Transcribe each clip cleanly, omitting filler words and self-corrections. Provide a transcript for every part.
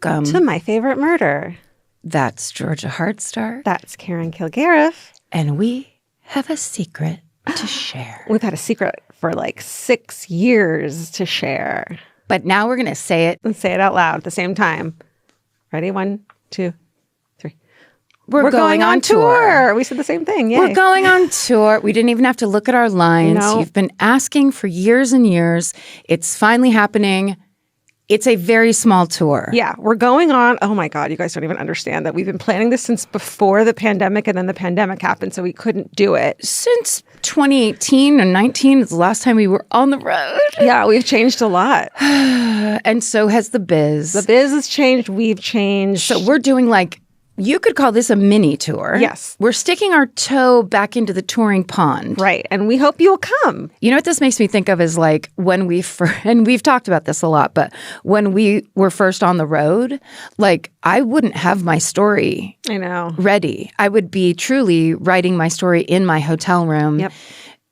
welcome to My Favorite Murder. That's Georgia Hardstark. That's Karen Kilgariff. And we have a secret to share. We've had a secret for like 6 years to share. But now we're going to say it. And say it out loud at the same time. Ready? 1, 2, 3. We're going on tour. We said the same thing. Yay. We're going on tour. We didn't even have to look at our lines. No. You've been asking for years and years. It's finally happening. It's a very small tour. Yeah, we're going on. Oh my God, you guys don't even understand that we've been planning this since before the pandemic, and then the pandemic happened, so we couldn't do it. Since 2018 and 19 is the last time we were on the road. Yeah, we've changed a lot. And so has the biz. The biz has changed. We've changed. So we're doing like, you could call this a mini tour. Yes. We're sticking our toe back into the touring pond. Right. And we hope you'll come. You know what this makes me think of is like when and we've talked about this a lot, but when we were first on the road, like I wouldn't have my story ready. I would be truly writing my story in my hotel room. Yep.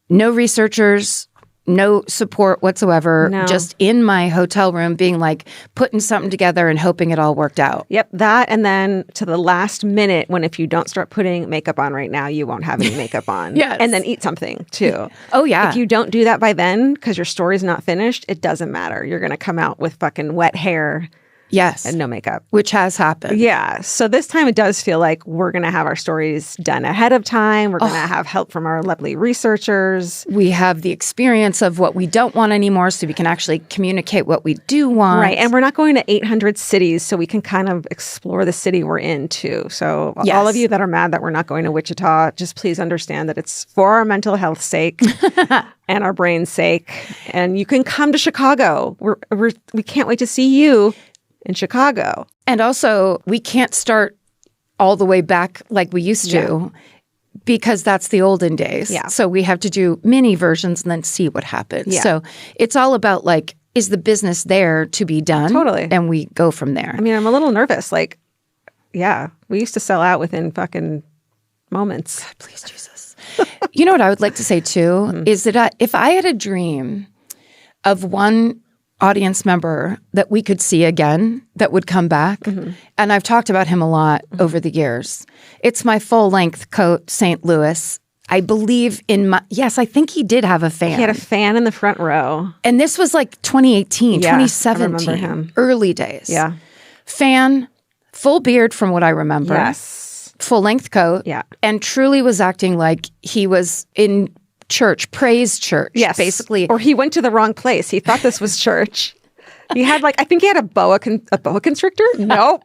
No researchers, no support whatsoever, just in my hotel room being like putting something together and hoping it all worked out. Yep, that and then to the last minute when if you don't start putting makeup on right now, you won't have any makeup on. Yes. And then eat something too. Oh, yeah. If you don't do that by then because your story's not finished, it doesn't matter. You're going to come out with fucking wet hair. Yes. And no makeup. Which has happened. Yeah. So this time it does feel like we're going to have our stories done ahead of time. We're going to have help from our lovely researchers. We have the experience of what we don't want anymore, so we can actually communicate what we do want. Right. And we're not going to 800 cities, so we can kind of explore the city we're in too. So all of you that are mad that we're not going to Wichita, just please understand that it's for our mental health sake. And our brain's sake. And you can come to Chicago. We can't wait to see you in Chicago. And also, we can't start all the way back like we used to because that's the olden days. Yeah. So we have to do mini versions and then see what happens. Yeah. So it's all about like, is the business there to be done? Totally. And we go from there. I mean, I'm a little nervous. Like, yeah, we used to sell out within fucking moments. God, please, Jesus. You know what I would like to say too is that if I had a dream of one audience member that we could see again that would come back, and I've talked about him a lot over the years, it's my full-length coat, St. Louis. I believe in I think he did have a fan. He had a fan in the front row. And this was like 2018, Yeah, 2017, I remember him. Early days. Yeah. Fan, full beard from what I remember. Yes. Full-length coat. Yeah. And truly was acting like he was in church, praise church. Yes. Basically. Or he went to the wrong place. He thought this was church. He had I think he had a boa constrictor. Nope.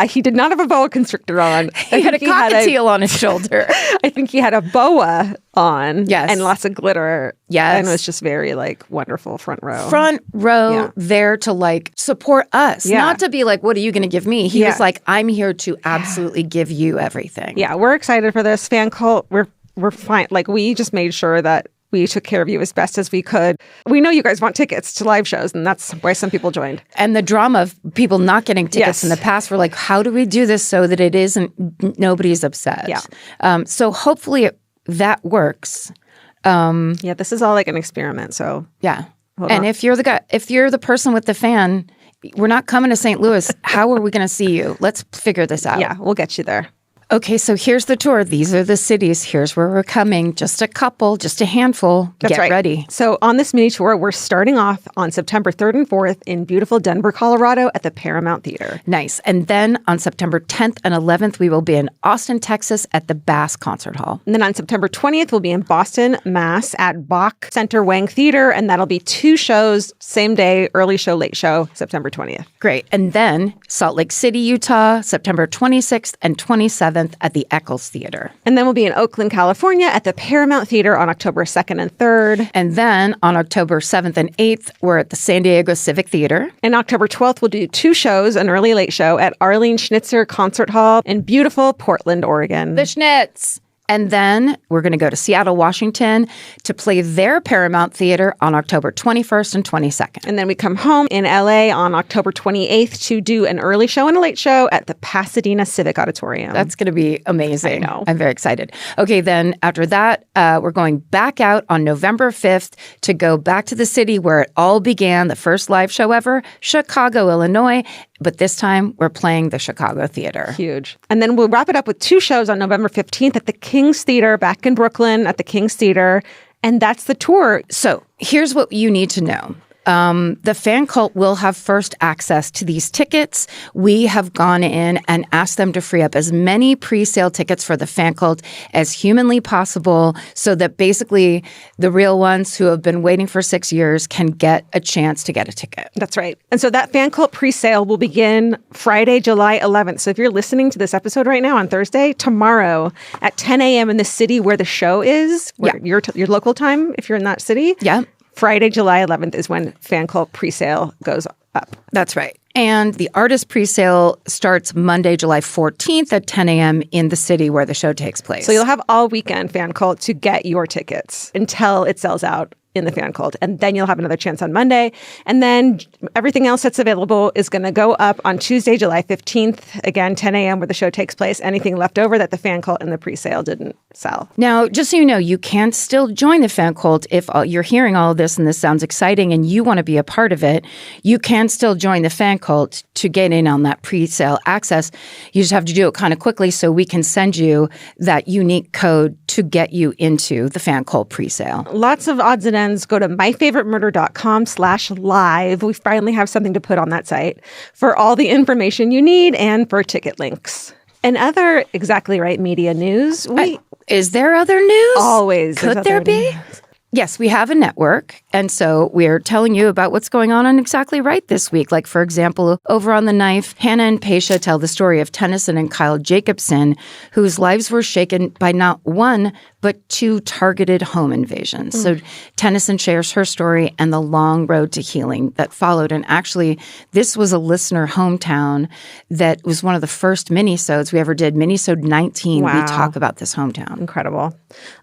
He did not have a boa constrictor on. He had a cockatiel on his shoulder. I think he had a boa on. Yes. And lots of glitter. Yes. And it was just very wonderful front row. Front row there to support us. Yeah. Not to be like, what are you going to give me? He was like, I'm here to absolutely give you everything. Yeah, we're excited for this fan cult. We're fine. We just made sure that we took care of you as best as we could. We know you guys want tickets to live shows, and that's why some people joined. And the drama of people not getting tickets in the past, we're like, how do we do this so that it isn't, nobody's upset? Yeah. So hopefully that works. Yeah, this is all like an experiment, so. Yeah. And if you're the person with the fan, we're not coming to St. Louis. How are we going to see you? Let's figure this out. Yeah, we'll get you there. Okay, so here's the tour. These are the cities. Here's where we're coming. Just a couple, just a handful. That's Get right. ready. So on this mini tour, we're starting off on September 3rd and 4th in beautiful Denver, Colorado at the Paramount Theater. Nice. And then on September 10th and 11th, we will be in Austin, Texas at the Bass Concert Hall. And then on September 20th, we'll be in Boston, Mass at Bach Center Wang Theater. And that'll be 2 shows, same day, early show, late show, September 20th. Great. And then Salt Lake City, Utah, September 26th and 27th at the Eccles Theater. And then we'll be in Oakland, California at the Paramount Theater on October 2nd and 3rd. And then on October 7th and 8th, we're at the San Diego Civic Theater. And October 12th, we'll do 2 shows, an early late show at Arlene Schnitzer Concert Hall in beautiful Portland, Oregon. The Schnitz. And then we're going to go to Seattle, Washington to play their Paramount Theater on October 21st and 22nd. And then we come home in LA on October 28th to do an early show and a late show at the Pasadena Civic Auditorium. That's going to be amazing. I know. I'm very excited. Okay, then after that, we're going back out on November 5th to go back to the city where it all began, the first live show ever, Chicago, Illinois, But this time, we're playing the Chicago Theater. Huge. And then we'll wrap it up with 2 shows on November 15th at the King's Theater, back in Brooklyn at the King's Theater. And that's the tour. So here's what you need to know. The fan cult will have first access to these tickets. We have gone in and asked them to free up as many pre-sale tickets for the fan cult as humanly possible so that basically the real ones who have been waiting for 6 years can get a chance to get a ticket. That's right. And so that fan cult pre-sale will begin Friday, July 11th. So if you're listening to this episode right now on Thursday, tomorrow at 10 a.m. in the city where the show is, your local time, if you're in that city. Yeah. Friday, July 11th is when fan cult presale goes up. That's right. And the artist presale starts Monday, July 14th at 10 a.m. in the city where the show takes place. So you'll have all weekend fan cult to get your tickets until it sells out in the fan cult. And then you'll have another chance on Monday. And then everything else that's available is going to go up on Tuesday, July 15th. Again, 10 a.m. where the show takes place. Anything left over that the fan cult and the pre-sale didn't sell. Now, just so you know, you can still join the fan cult if you're hearing all of this and this sounds exciting and you want to be a part of it. You can still join the fan cult to get in on that pre-sale access. You just have to do it kind of quickly so we can send you that unique code to get you into the fan cult pre-sale. Lots of odds and ends. Go to myfavoritemurder.com/live. We finally have something to put on that site for all the information you need and for ticket links. And other Exactly Right media news. Is there other news? Always. Could there be? Yes, we have a network, and so we're telling you about what's going on Exactly Right this week. Like, for example, over on The Knife, Hannah and Paisha tell the story of Tennyson and Kyle Jacobson, whose lives were shaken by not one, but 2 targeted home invasions. So Tennyson shares her story and the long road to healing that followed. And actually, this was a listener hometown that was one of the first minisodes we ever did. Minisode 19, Wow. we talk about this hometown. Incredible.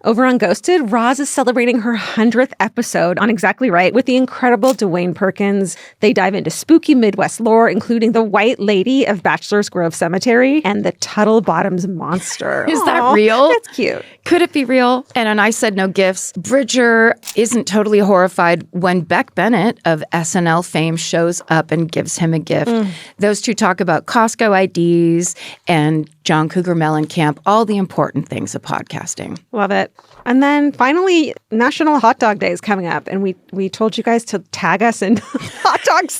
Over on Ghosted, Roz is celebrating her 100th episode on Exactly Right with the incredible Dwayne Perkins. They dive into spooky Midwest lore, including the White Lady of Bachelor's Grove Cemetery and the Tuttle Bottoms Monster. Is that real? That's cute. Could it be real? And I said no gifts. Bridger isn't totally horrified when Beck Bennett of SNL fame shows up and gives him a gift. Those 2 talk about Costco IDs and John Cougar Mellencamp, all the important things of podcasting. Love it. And then finally, National Hot Dog Day is coming up. And we told you guys to tag us in hot dog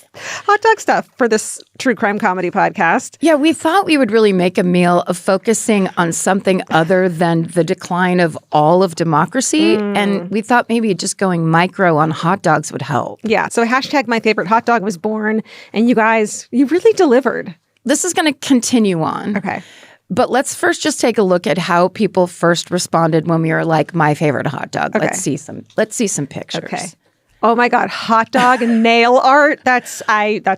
stuff for this true crime comedy podcast. Yeah, we thought we would really make a meal of focusing on something other than the decline of all of democracy. And we thought maybe just going micro on hot dogs would help. Yeah. So hashtag my favorite hot dog was born. And you guys, you really delivered. This is going to continue on. Okay. But let's first just take a look at how people first responded when we were like, my favorite hot dog. Okay. Let's see some pictures. Okay. Oh my God, hot dog nail art. That's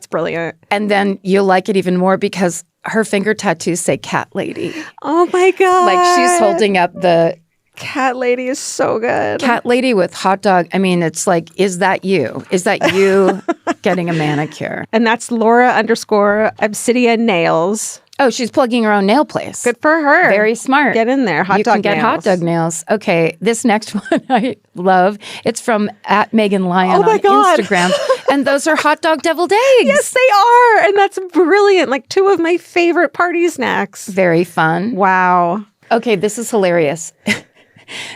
brilliant. And then you'll like it even more because her finger tattoos say cat lady. Oh my God. Like she's holding up the cat lady is so good. Cat lady with hot dog. I mean, it's like, is that you? Is that you getting a manicure? And that's Laura_Obsidian Nails. Oh, she's plugging her own nail place. Good for her. Very smart. Get in there. Hot you dog can get nails. hot dog nails. Okay, this next one I love. It's from @Megan_Lyon on God. Instagram. And those are hot dog deviled eggs. Yes, they are. And that's brilliant. Like 2 of my favorite party snacks. Very fun. Wow. Okay, this is hilarious.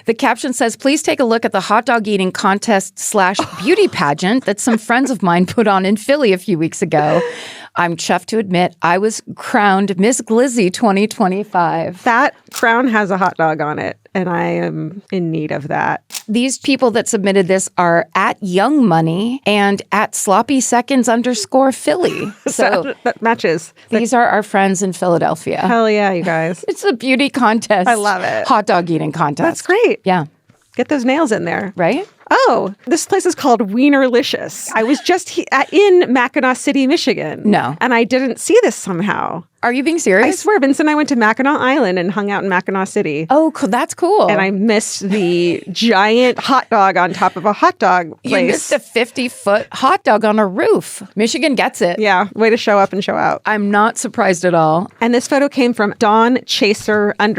The caption says, please take a look at the hot dog eating contest / beauty pageant that some friends of mine put on in Philly a few weeks ago. I'm chuffed to admit I was crowned Miss Glizzy 2025. That crown has a hot dog on it, and I am in need of that. These people that submitted this are @YoungMoney and @SloppySeconds_Philly. So that matches. These are our friends in Philadelphia. Hell yeah, you guys. It's a beauty contest. I love it. Hot dog eating contest. That's great. Yeah. Get those nails in there. Right? Oh, this place is called Wienerlicious. I was just in Mackinac City, Michigan. No. And I didn't see this somehow. Are you being serious? I swear, Vincent and I went to Mackinac Island and hung out in Mackinac City. Oh, that's cool. And I missed the giant hot dog on top of a hot dog place. You missed a 50-foot hot dog on a roof. Michigan gets it. Yeah, way to show up and show out. I'm not surprised at all. And this photo came from Dawn Chaser _ on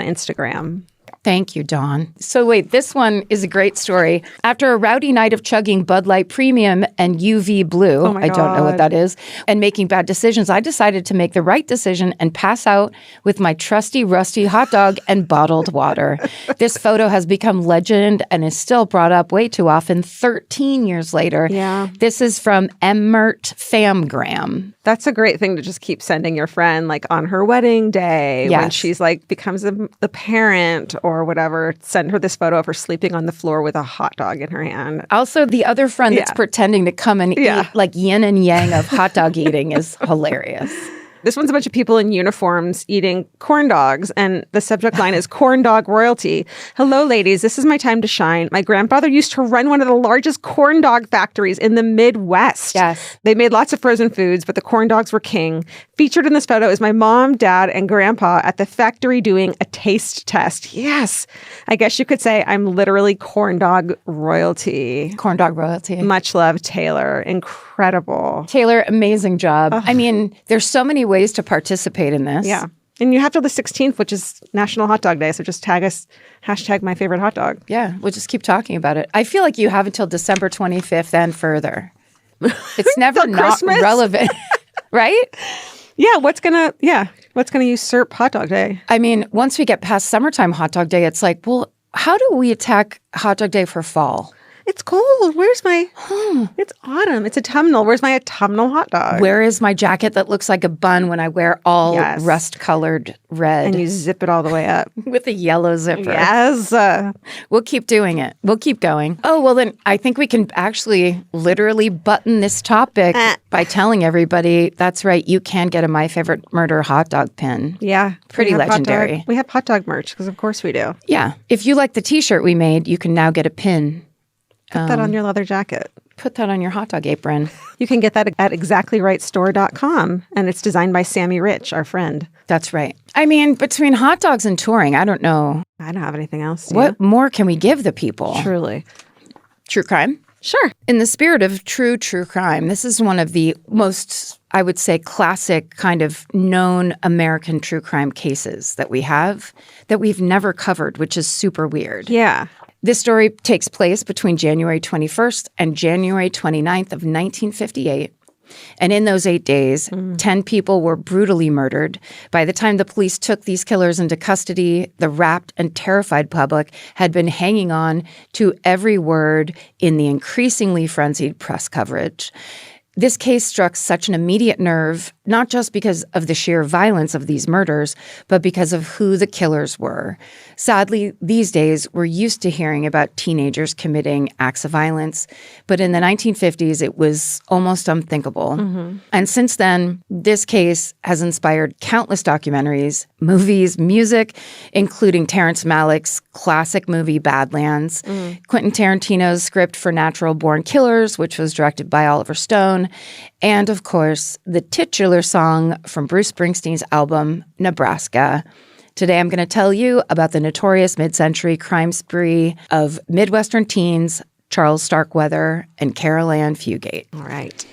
Instagram. Thank you, Dawn. So wait, this one is a great story. After a rowdy night of chugging Bud Light Premium and UV Blue, I don't know what that is, and making bad decisions, I decided to make the right decision and pass out with my trusty, rusty hot dog and bottled water. This photo has become legend and is still brought up way too often 13 years later. Yeah. This is from Emmert Famgram. That's a great thing to just keep sending your friend, like on her wedding day, when she's like becomes the parent or whatever. Send her this photo of her sleeping on the floor with a hot dog in her hand. Also, the other friend that's pretending to come and eat, like yin and yang of hot dog eating, is hilarious. This one's a bunch of people in uniforms eating corn dogs, and the subject line is corn dog royalty. Hello, ladies. This is my time to shine. My grandfather used to run one of the largest corn dog factories in the Midwest. Yes. They made lots of frozen foods, but the corn dogs were king. Featured in this photo is my mom, dad, and grandpa at the factory doing a taste test. Yes. I guess you could say I'm literally corn dog royalty. Corn dog royalty. Much love, Taylor. Incredible. Taylor, amazing job. I mean, there's so many ways to participate in this. Yeah. And you have till the 16th, which is National Hot Dog Day. So just tag us, hashtag my favorite hot dog. Yeah, we'll just keep talking about it. I feel like you have until December 25th and further. It's never not relevant, right? Yeah, what's gonna usurp Hot Dog Day? I mean, once we get past summertime Hot Dog Day, it's like, well, how do we attack Hot Dog Day for fall? It's cold. Where's my... It's autumn. It's autumnal. Where's my autumnal hot dog? Where is my jacket that looks like a bun when I wear all rust-colored red? And you zip it all the way up. With a yellow zipper. Yes. We'll keep doing it. We'll keep going. Oh, well, then I think we can actually literally button this topic by telling everybody, that's right, you can get a My Favorite Murder hot dog pin. Yeah. Pretty legendary. We have hot dog merch, because of course we do. Yeah. If you like the t-shirt we made, you can now get a pin. Put that on your leather jacket. Put that on your hot dog apron. You can get that at exactlyrightstore.com, and it's designed by Sammy Rich, our friend. That's right. I mean, between hot dogs and touring, I don't know. I don't have anything else. What more can we give the people? Truly. True crime? Sure. In the spirit of true crime, this is one of the most, I would say, classic kind of known American true crime cases that we have that we've never covered, which is super weird. Yeah. This story takes place between January 21st and January 29th of 1958. And in those 8 days, 10 people were brutally murdered. By the time the police took these killers into custody, the rapt and terrified public had been hanging on to every word in the increasingly frenzied press coverage. This case struck such an immediate nerve, not just because of the sheer violence of these murders, but because of who the killers were. Sadly, these days, we're used to hearing about teenagers committing acts of violence, but in the 1950s, it was almost unthinkable. And since then, this case has inspired countless documentaries, movies, music, including Terrence Malick's classic movie Badlands, Quentin Tarantino's script for Natural Born Killers, which was directed by Oliver Stone, and, of course, the titular song from Bruce Springsteen's album, Nebraska. Today, I'm going to tell you about the notorious mid-century crime spree of Midwestern teens, Charles Starkweather and Caril Ann Fugate. All right.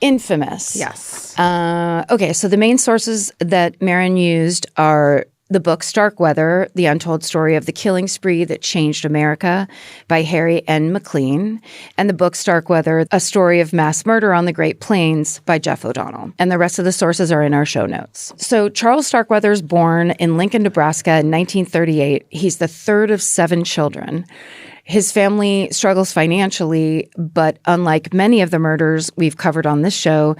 Infamous. Yes. Okay, so the main sources that Maren used are the book Starkweather, The Untold Story of the Killing Spree That Changed America by Harry N. McLean, and the book Starkweather, A Story of Mass Murder on the Great Plains by Jeff O'Donnell. And the rest of the sources are in our show notes. So Charles Starkweather is born in Lincoln, Nebraska in 1938. He's the third of 7 children. His family struggles financially, but unlike many of the murders we've covered on this show,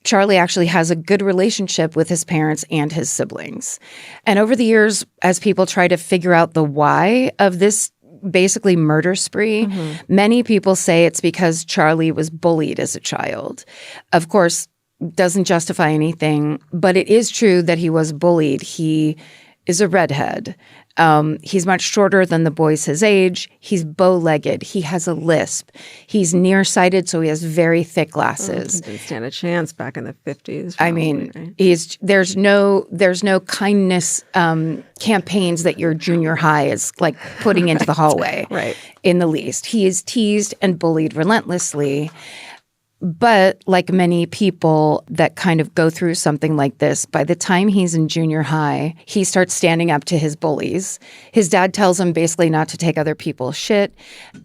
Charlie actually has a good relationship with his parents and his siblings. And over the years, as people try to figure out the why of this basically murder spree, many people say it's because Charlie was bullied as a child. Of course, doesn't justify anything, but it is true that he was bullied. He is a redhead. He's much shorter than the boys his age. He's bow-legged. He has a lisp. He's nearsighted, so he has very thick glasses. Didn't stand a chance back in the 50s. I mean, right? There's no kindness campaigns that your junior high is like putting into the hallway, right? In the least, he is teased and bullied relentlessly. But like many people that kind of go through something like this, by the time he's in junior high, he starts standing up to his bullies. His dad tells him basically not to take other people's shit.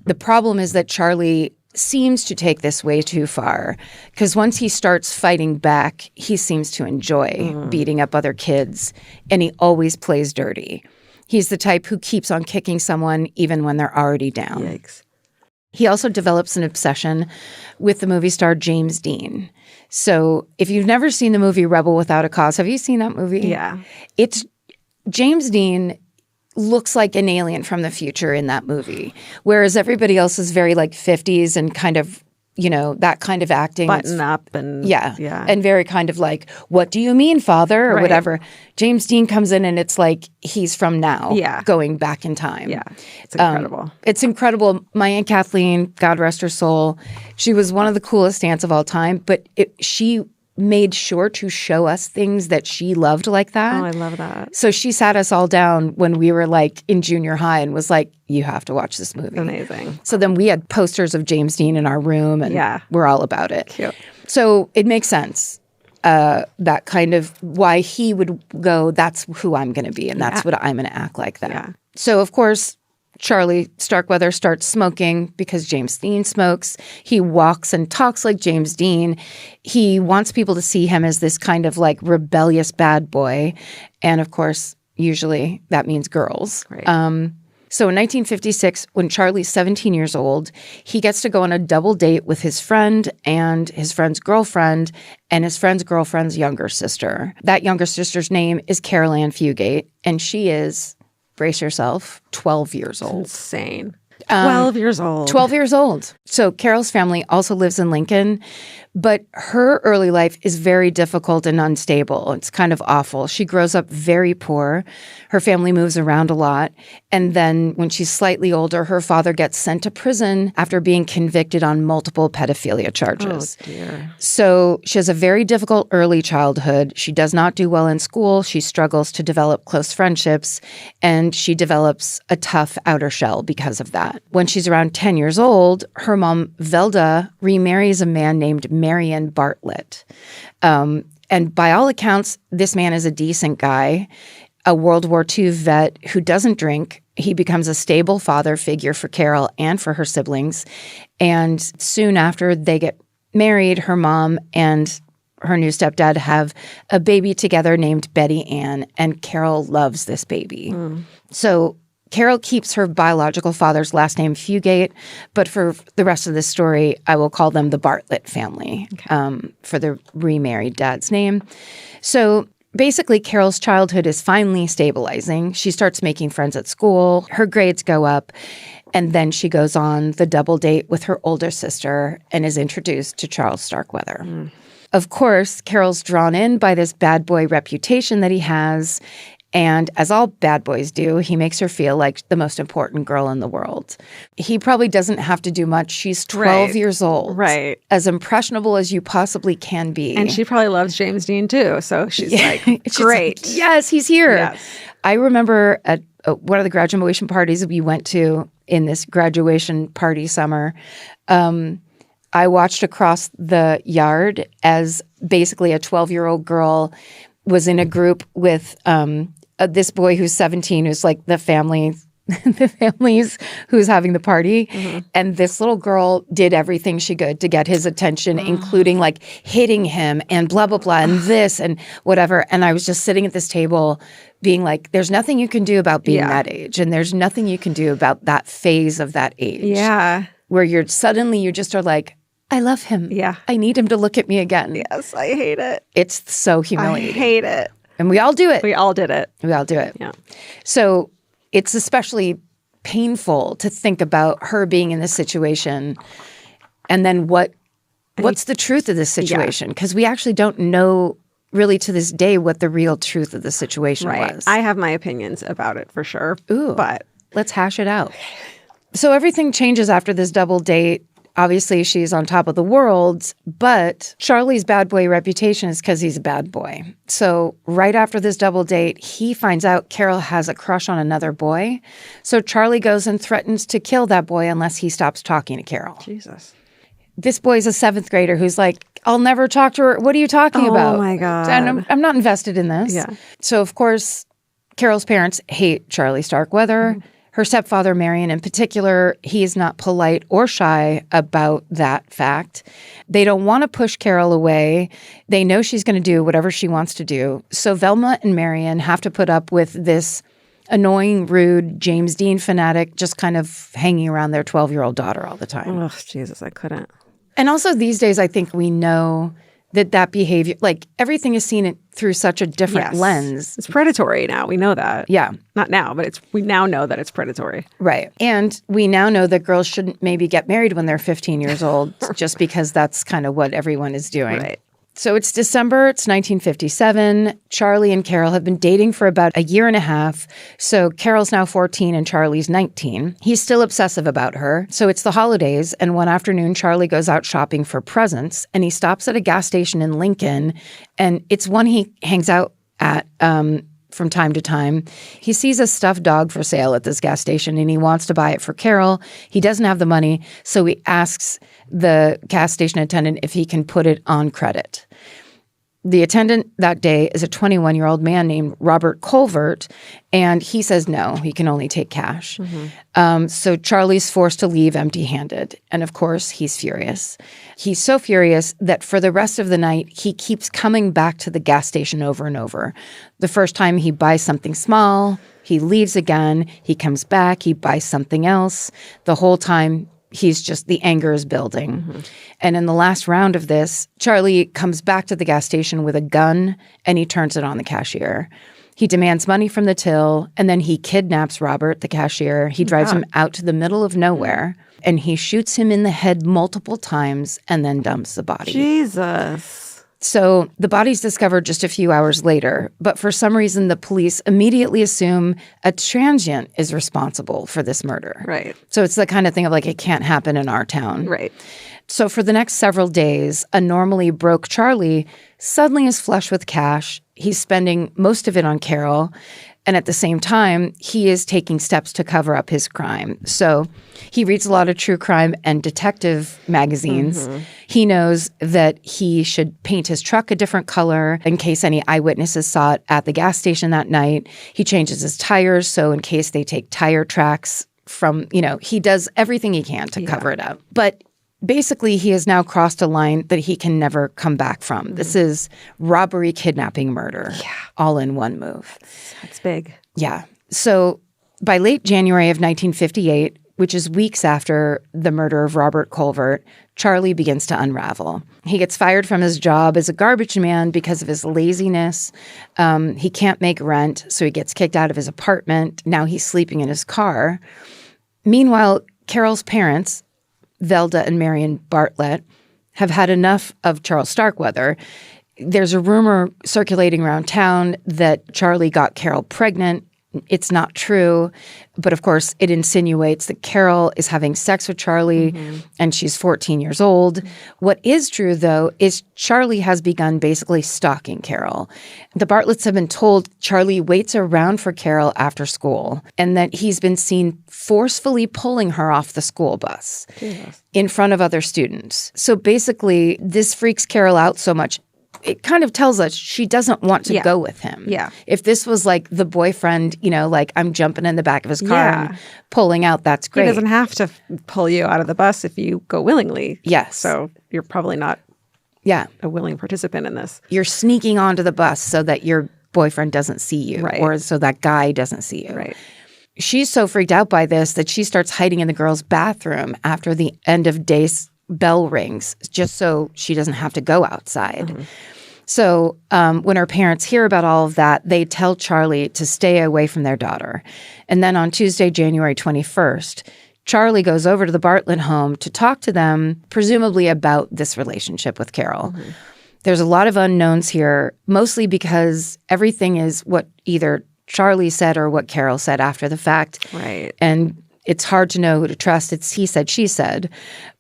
The problem is that Charlie seems to take this way too far, because once he starts fighting back, he seems to enjoy beating up other kids, and he always plays dirty. He's the type who keeps on kicking someone even when they're already down. Yikes. He also develops an obsession with the movie star James Dean. So if you've never seen the movie Rebel Without a Cause, have you seen that movie? Yeah. It's James Dean looks like an alien from the future in that movie, whereas everybody else is very like 50s and kind of, you know, that kind of acting. Button up and yeah. And very kind of like, what do you mean, father? Or whatever. James Dean comes in and it's like he's from now, going back in time. Yeah, it's incredible. It's incredible. My Aunt Kathleen, God rest her soul, she was one of the coolest aunts of all time, but she made sure to show us things that she loved like that. Oh, I love that. So she sat us all down when we were like in junior high and was like, you have to watch this movie. Amazing. So then we had posters of James Dean in our room and we're all about it. Cute. So it makes sense. That kind of why he would go, that's who I'm going to be and that's what I'm going to act like that. Yeah. So of course, Charlie Starkweather starts smoking because James Dean smokes. He walks and talks like James Dean. He wants people to see him as this kind of like rebellious bad boy. And of course, usually that means girls. Right. So in 1956, when Charlie's 17 years old, he gets to go on a double date with his friend and his friend's girlfriend and his friend's girlfriend's younger sister. That younger sister's name is Caril Fugate, and she is, brace yourself, 12 years old. Insane. 12 years old. 12 years old. So Caril's family also lives in Lincoln, but her early life is very difficult and unstable. It's kind of awful. She grows up very poor. Her family moves around a lot. And then when she's slightly older, her father gets sent to prison after being convicted on multiple pedophilia charges. Oh, dear. So she has a very difficult early childhood. She does not do well in school. She struggles to develop close friendships, and she develops a tough outer shell because of that. When she's around 10 years old, her mom, Velda, remarries a man named Marion Bartlett. And by all accounts, this man is a decent guy, a World War II vet who doesn't drink. He becomes a stable father figure for Caril and for her siblings. And soon after they get married, her mom and her new stepdad have a baby together named Betty Ann, and Caril loves this baby. So Caril keeps her biological father's last name Fugate, but for the rest of this story, I will call them the Bartlett family for the remarried dad's name. So basically, Caril's childhood is finally stabilizing. She starts making friends at school. Her grades go up. And then she goes on the double date with her older sister and is introduced to Charles Starkweather. Of course, Caril's drawn in by this bad boy reputation that he has. And as all bad boys do, he makes her feel like the most important girl in the world. He probably doesn't have to do much. She's 12 years old. Right. As impressionable as you possibly can be. And she probably loves James Dean too. So she's like, great. She's like, yes, he's here. Yes. I remember at one of the graduation parties we went to in this graduation party summer, I watched across the yard as basically a 12-year-old girl was in a group with this boy who's 17, who's like the family's who's having the party. And this little girl did everything she could to get his attention, including like hitting him and blah, blah, blah, and this and whatever. And I was just sitting at this table being like, there's nothing you can do about being that age. And there's nothing you can do about that phase of that age. Yeah. Where you just are like, I love him. Yeah. I need him to look at me again. Yes, I hate it. It's so humiliating. I hate it. And we all do it. We all did it. We all do it. Yeah. So it's especially painful to think about her being in this situation and then what's the truth of this situation? Because we actually don't know really to this day what the real truth of the situation was. I have my opinions about it for sure. Ooh, but let's hash it out. So everything changes after this double date. Obviously, she's on top of the world, but Charlie's bad boy reputation is because he's a bad boy. So right after this double date, he finds out Caril has a crush on another boy. So Charlie goes and threatens to kill that boy unless he stops talking to Caril. Jesus. This boy's a seventh grader who's like, I'll never talk to her. What are you talking about? Oh, my God. And I'm not invested in this. Yeah. So, of course, Caril's parents hate Charlie Starkweather. Her stepfather, Marion, in particular, he is not polite or shy about that fact. They don't want to push Caril away. They know she's going to do whatever she wants to do. So Velma and Marion have to put up with this annoying, rude James Dean fanatic just kind of hanging around their 12-year-old daughter all the time. Oh, Jesus, I couldn't. And also these days, I think we know that behavior, like everything is seen through such a different lens. It's predatory now. We know that. Yeah. Not now, but we now know that it's predatory. Right. And we now know that girls shouldn't maybe get married when they're 15 years old just because that's kind of what everyone is doing. Right. So it's December, it's 1957. Charlie and Caril have been dating for about a year and a half. So Caril's now 14 and Charlie's 19. He's still obsessive about her. So it's the holidays, and one afternoon Charlie goes out shopping for presents, and he stops at a gas station in Lincoln, and it's one he hangs out at from time to time. He sees a stuffed dog for sale at this gas station, and he wants to buy it for Caril. He doesn't have the money, so he asks the gas station attendant if he can put it on credit. The attendant that day is a 21-year-old man named Robert Colvert, and he says no, he can only take cash. So Charlie's forced to leave empty-handed. And of course, he's furious. He's so furious that for the rest of the night, he keeps coming back to the gas station over and over. The first time he buys something small, he leaves again, he comes back, he buys something else. The whole time, the anger is building. And in the last round of this, Charlie comes back to the gas station with a gun, and he turns it on the cashier. He demands money from the till, and then he kidnaps Robert, the cashier. He drives him out to the middle of nowhere, and he shoots him in the head multiple times and then dumps the body. Jesus. So the body's discovered just a few hours later, but for some reason the police immediately assume a transient is responsible for this murder. Right. So it's the kind of thing of like, it can't happen in our town. Right. So for the next several days, a normally broke Charlie suddenly is flush with cash. He's spending most of it on Caril. And at the same time, he is taking steps to cover up his crime. So he reads a lot of true crime and detective magazines. He knows that he should paint his truck a different color in case any eyewitnesses saw it at the gas station that night. He changes his tires so in case they take tire tracks from, he does everything he can to cover it up. But basically, he has now crossed a line that he can never come back from. This is robbery, kidnapping, murder, all in one move. That's big. Yeah. So by late January of 1958, which is weeks after the murder of Robert Colvert, Charlie begins to unravel. He gets fired from his job as a garbage man because of his laziness. He can't make rent, so he gets kicked out of his apartment. Now he's sleeping in his car. Meanwhile, Caril's parents, Velda and Marion Bartlett, have had enough of Charles Starkweather. There's a rumor circulating around town that Charlie got Caril pregnant. It's not true, but of course it insinuates that Caril is having sex with Charlie and she's 14 years old. What is true, though, is Charlie has begun basically stalking Caril. The Bartletts have been told Charlie waits around for Caril after school and that he's been seen forcefully pulling her off the school bus in front of other students. So basically, this freaks Caril out so much. It kind of tells us she doesn't want to go with him. Yeah. If this was like the boyfriend, like I'm jumping in the back of his car and pulling out, that's great. He doesn't have to pull you out of the bus if you go willingly. Yes. So you're probably not a willing participant in this. You're sneaking onto the bus so that your boyfriend doesn't see you or so that guy doesn't see you. Right. She's so freaked out by this that she starts hiding in the girls' bathroom after the end of day bell rings just so she doesn't have to go outside. So when her parents hear about all of that, they tell Charlie to stay away from their daughter. And then on Tuesday, January 21st, Charlie goes over to the Bartlett home to talk to them, presumably about this relationship with Caril. There's a lot of unknowns here, mostly because everything is what either Charlie said or what Caril said after the fact. Right. And it's hard to know who to trust. It's he said, she said.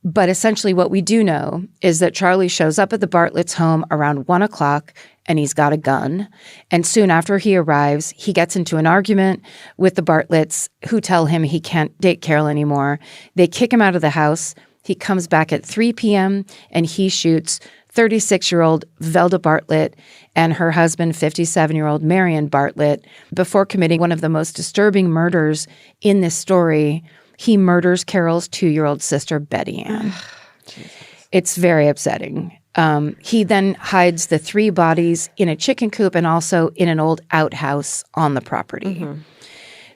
But essentially what we do know is that Charlie shows up at the Bartlett's home around 1 o'clock and he's got a gun. And soon after he arrives, he gets into an argument with the Bartletts who tell him he can't date Caril anymore. They kick him out of the house. He comes back at 3 p.m. and he shoots 36-year-old Velda Bartlett and her husband, 57-year-old Marion Bartlett, before committing one of the most disturbing murders in this story. He murders Caril's 2-year-old sister, Betty Ann. It's very upsetting. He then hides the 3 bodies in a chicken coop and also in an old outhouse on the property. Mm-hmm.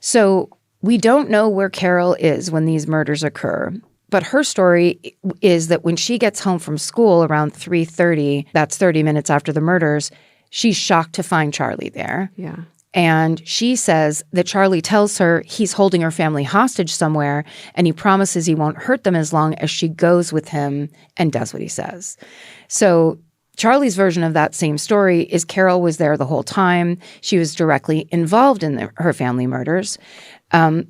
So we don't know where Caril is when these murders occur. But her story is that when she gets home from school around 3:30, that's 30 minutes after the murders, she's shocked to find Charlie there. Yeah. And she says that Charlie tells her he's holding her family hostage somewhere, and he promises he won't hurt them as long as she goes with him and does what he says. So Charlie's version of that same story is Caril was there the whole time. She was directly involved in her family murders.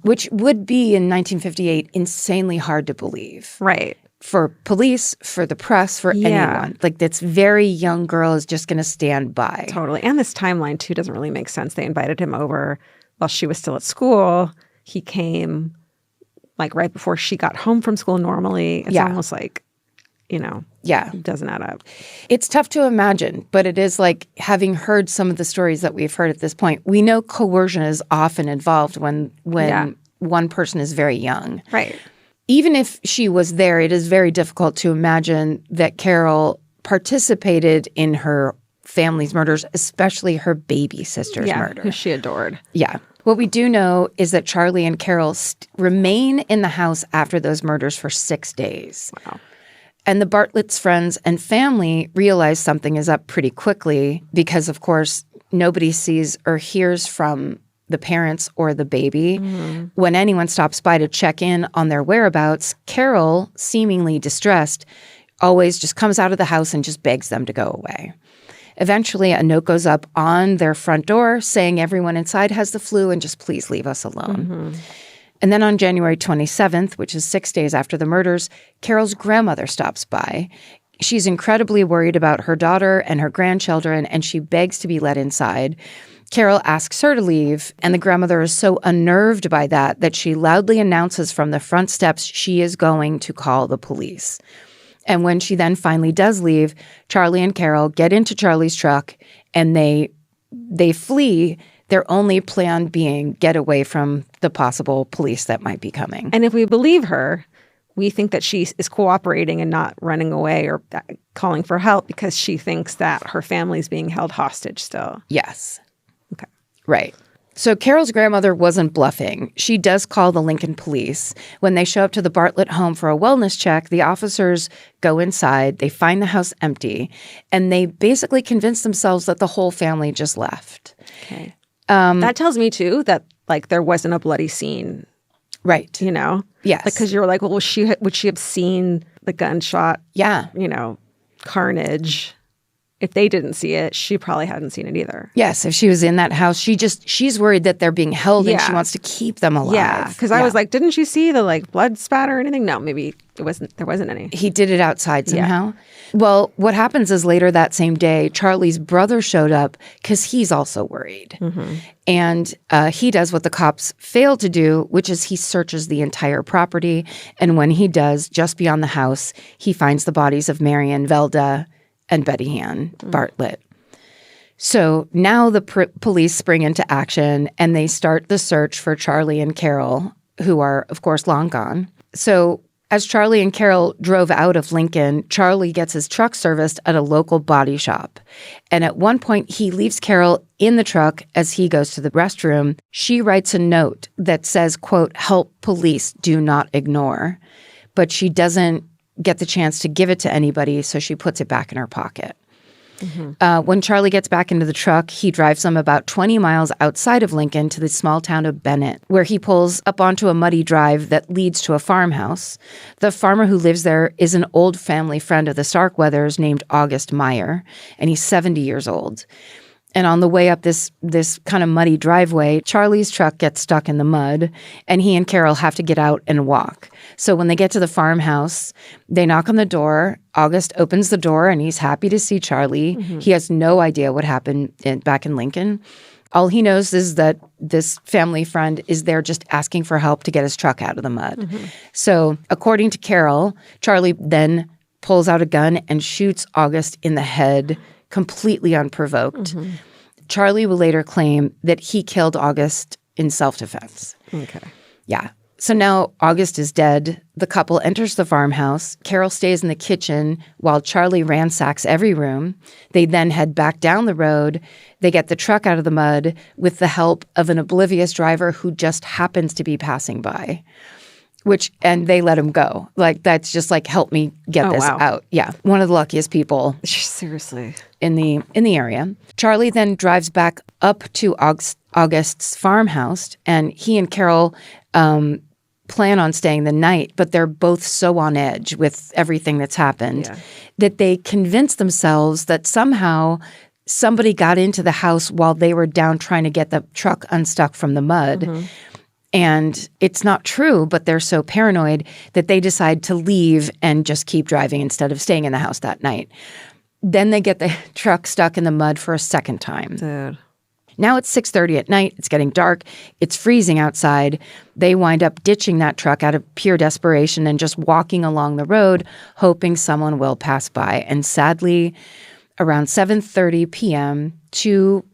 Which would be in 1958 insanely hard to believe. Right. For police, for the press, for anyone. Like, this very young girl is just going to stand by. Totally. And this timeline, too, doesn't really make sense. They invited him over while she was still at school. He came, like, right before she got home from school normally. It's almost like, it doesn't add up. It's tough to imagine, but it is like, having heard some of the stories that we've heard at this point, we know coercion is often involved when one person is very young. Right. Even if she was there, it is very difficult to imagine that Caril participated in her family's murders, especially her baby sister's murder. Who she adored. Yeah. What we do know is that Charlie and Caril remain in the house after those murders for 6 days. Wow. And the Bartlett's friends and family realize something is up pretty quickly because, of course, nobody sees or hears from the parents or the baby. Mm-hmm. When anyone stops by to check in on their whereabouts, Caril, seemingly distressed, always just comes out of the house and just begs them to go away. Eventually, a note goes up on their front door saying everyone inside has the flu and just please leave us alone. Mm-hmm. And then on January 27th, which is 6 days after the murders, Caril's grandmother stops by. She's incredibly worried about her daughter and her grandchildren, and she begs to be let inside. Caril asks her to leave, and the grandmother is so unnerved by that she loudly announces from the front steps she is going to call the police. And when she then finally does leave, Charlie and Caril get into Charlie's truck, and they flee, their only plan being get away from the possible police that might be coming. And if we believe her, we think that she is cooperating and not running away or calling for help because she thinks that her family's being held hostage still. Yes. Okay. Right. So Caril's grandmother wasn't bluffing. She does call the Lincoln police. When they show up to the Bartlett home for a wellness check, the officers go inside, they find the house empty, and they basically convince themselves that the whole family just left. Okay. That tells me, too, that, like, there wasn't a bloody scene. Right. Yes. Because you were like, well, would she have seen the gunshot? Yeah. Carnage. If they didn't see it, she probably hadn't seen it either. Yes. If she was in that house, she's worried that they're being held and she wants to keep them alive. Yeah. Because I was like, didn't she see the, like, blood spatter or anything? No, maybe there wasn't any. He did it outside somehow. Yeah. Well, what happens is later that same day, Charlie's brother showed up because he's also worried. Mm-hmm. And he does what the cops failed to do, which is he searches the entire property. And when he does, just beyond the house, he finds the bodies of Marion, Velda, and Betty Ann Bartlett. So now the police spring into action and they start the search for Charlie and Caril, who are, of course, long gone. So as Charlie and Caril drove out of Lincoln, Charlie gets his truck serviced at a local body shop. And at one point, he leaves Caril in the truck as he goes to the restroom. She writes a note that says, quote, "Help police, do not ignore." But she doesn't get the chance to give it to anybody, so she puts it back in her pocket. Mm-hmm. When Charlie gets back into the truck, he drives them about 20 miles outside of Lincoln to the small town of Bennett, where he pulls up onto a muddy drive that leads to a farmhouse. The farmer who lives there is an old family friend of the Starkweathers named August Meyer, and he's 70 years old. And on the way up this kind of muddy driveway, Charlie's truck gets stuck in the mud, and he and Caril have to get out and walk. So when they get to the farmhouse, they knock on the door. August opens the door, and he's happy to see Charlie. Mm-hmm. He has no idea what happened back in Lincoln. All he knows is that this family friend is there just asking for help to get his truck out of the mud. So according to Caril, Charlie then pulls out a gun and shoots August in the head completely unprovoked. Charlie will later claim that he killed August in self-defense. Okay. Yeah. So now August is dead. The couple enters the farmhouse. Caril stays in the kitchen while Charlie ransacks every room. They then head back down the road. They get the truck out of the mud with the help of an oblivious driver who just happens to be passing by. And they let him go. Like, that's just like, help me get this out. Yeah. One of the luckiest people. Seriously. In the area. Charlie then drives back up to August's farmhouse, and he and Caril plan on staying the night, but they're both so on edge with everything that's happened that they convince themselves that somehow somebody got into the house while they were down trying to get the truck unstuck from the mud. And it's not true, but they're so paranoid that they decide to leave and just keep driving instead of staying in the house that night. Then they get the truck stuck in the mud for a second time. Dude. Now it's 6:30 at night. It's getting dark. It's freezing outside. They wind up ditching that truck out of pure desperation and just walking along the road, hoping someone will pass by. And sadly, around 7:30 p.m., 2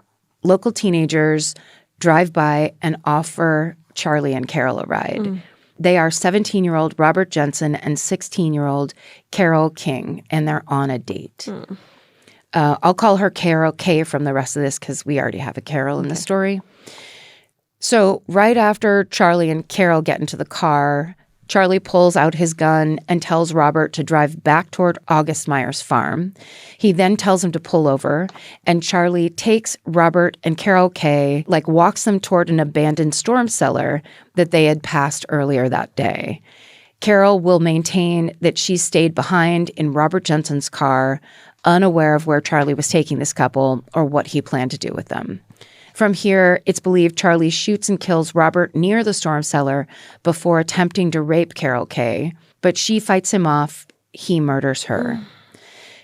local teenagers drive by and offer Charlie and Caril a ride. They are 17-year-old Robert Jensen and 16-year-old Carol King, and they're on a date. I'll call her Carol K from the rest of this because we already have a Carol in the story. So right after Charlie and Caril get into the car, Charlie pulls out his gun and tells Robert to drive back toward August Meyer's farm. He then tells him to pull over, and Charlie takes Robert and Carol K, walks them toward an abandoned storm cellar that they had passed earlier that day. Caril will maintain that she stayed behind in Robert Jensen's car, unaware of where Charlie was taking this couple or what he planned to do with them. From here, it's believed Charlie shoots and kills Robert near the storm cellar before attempting to rape Carol K, but she fights him off. He murders her.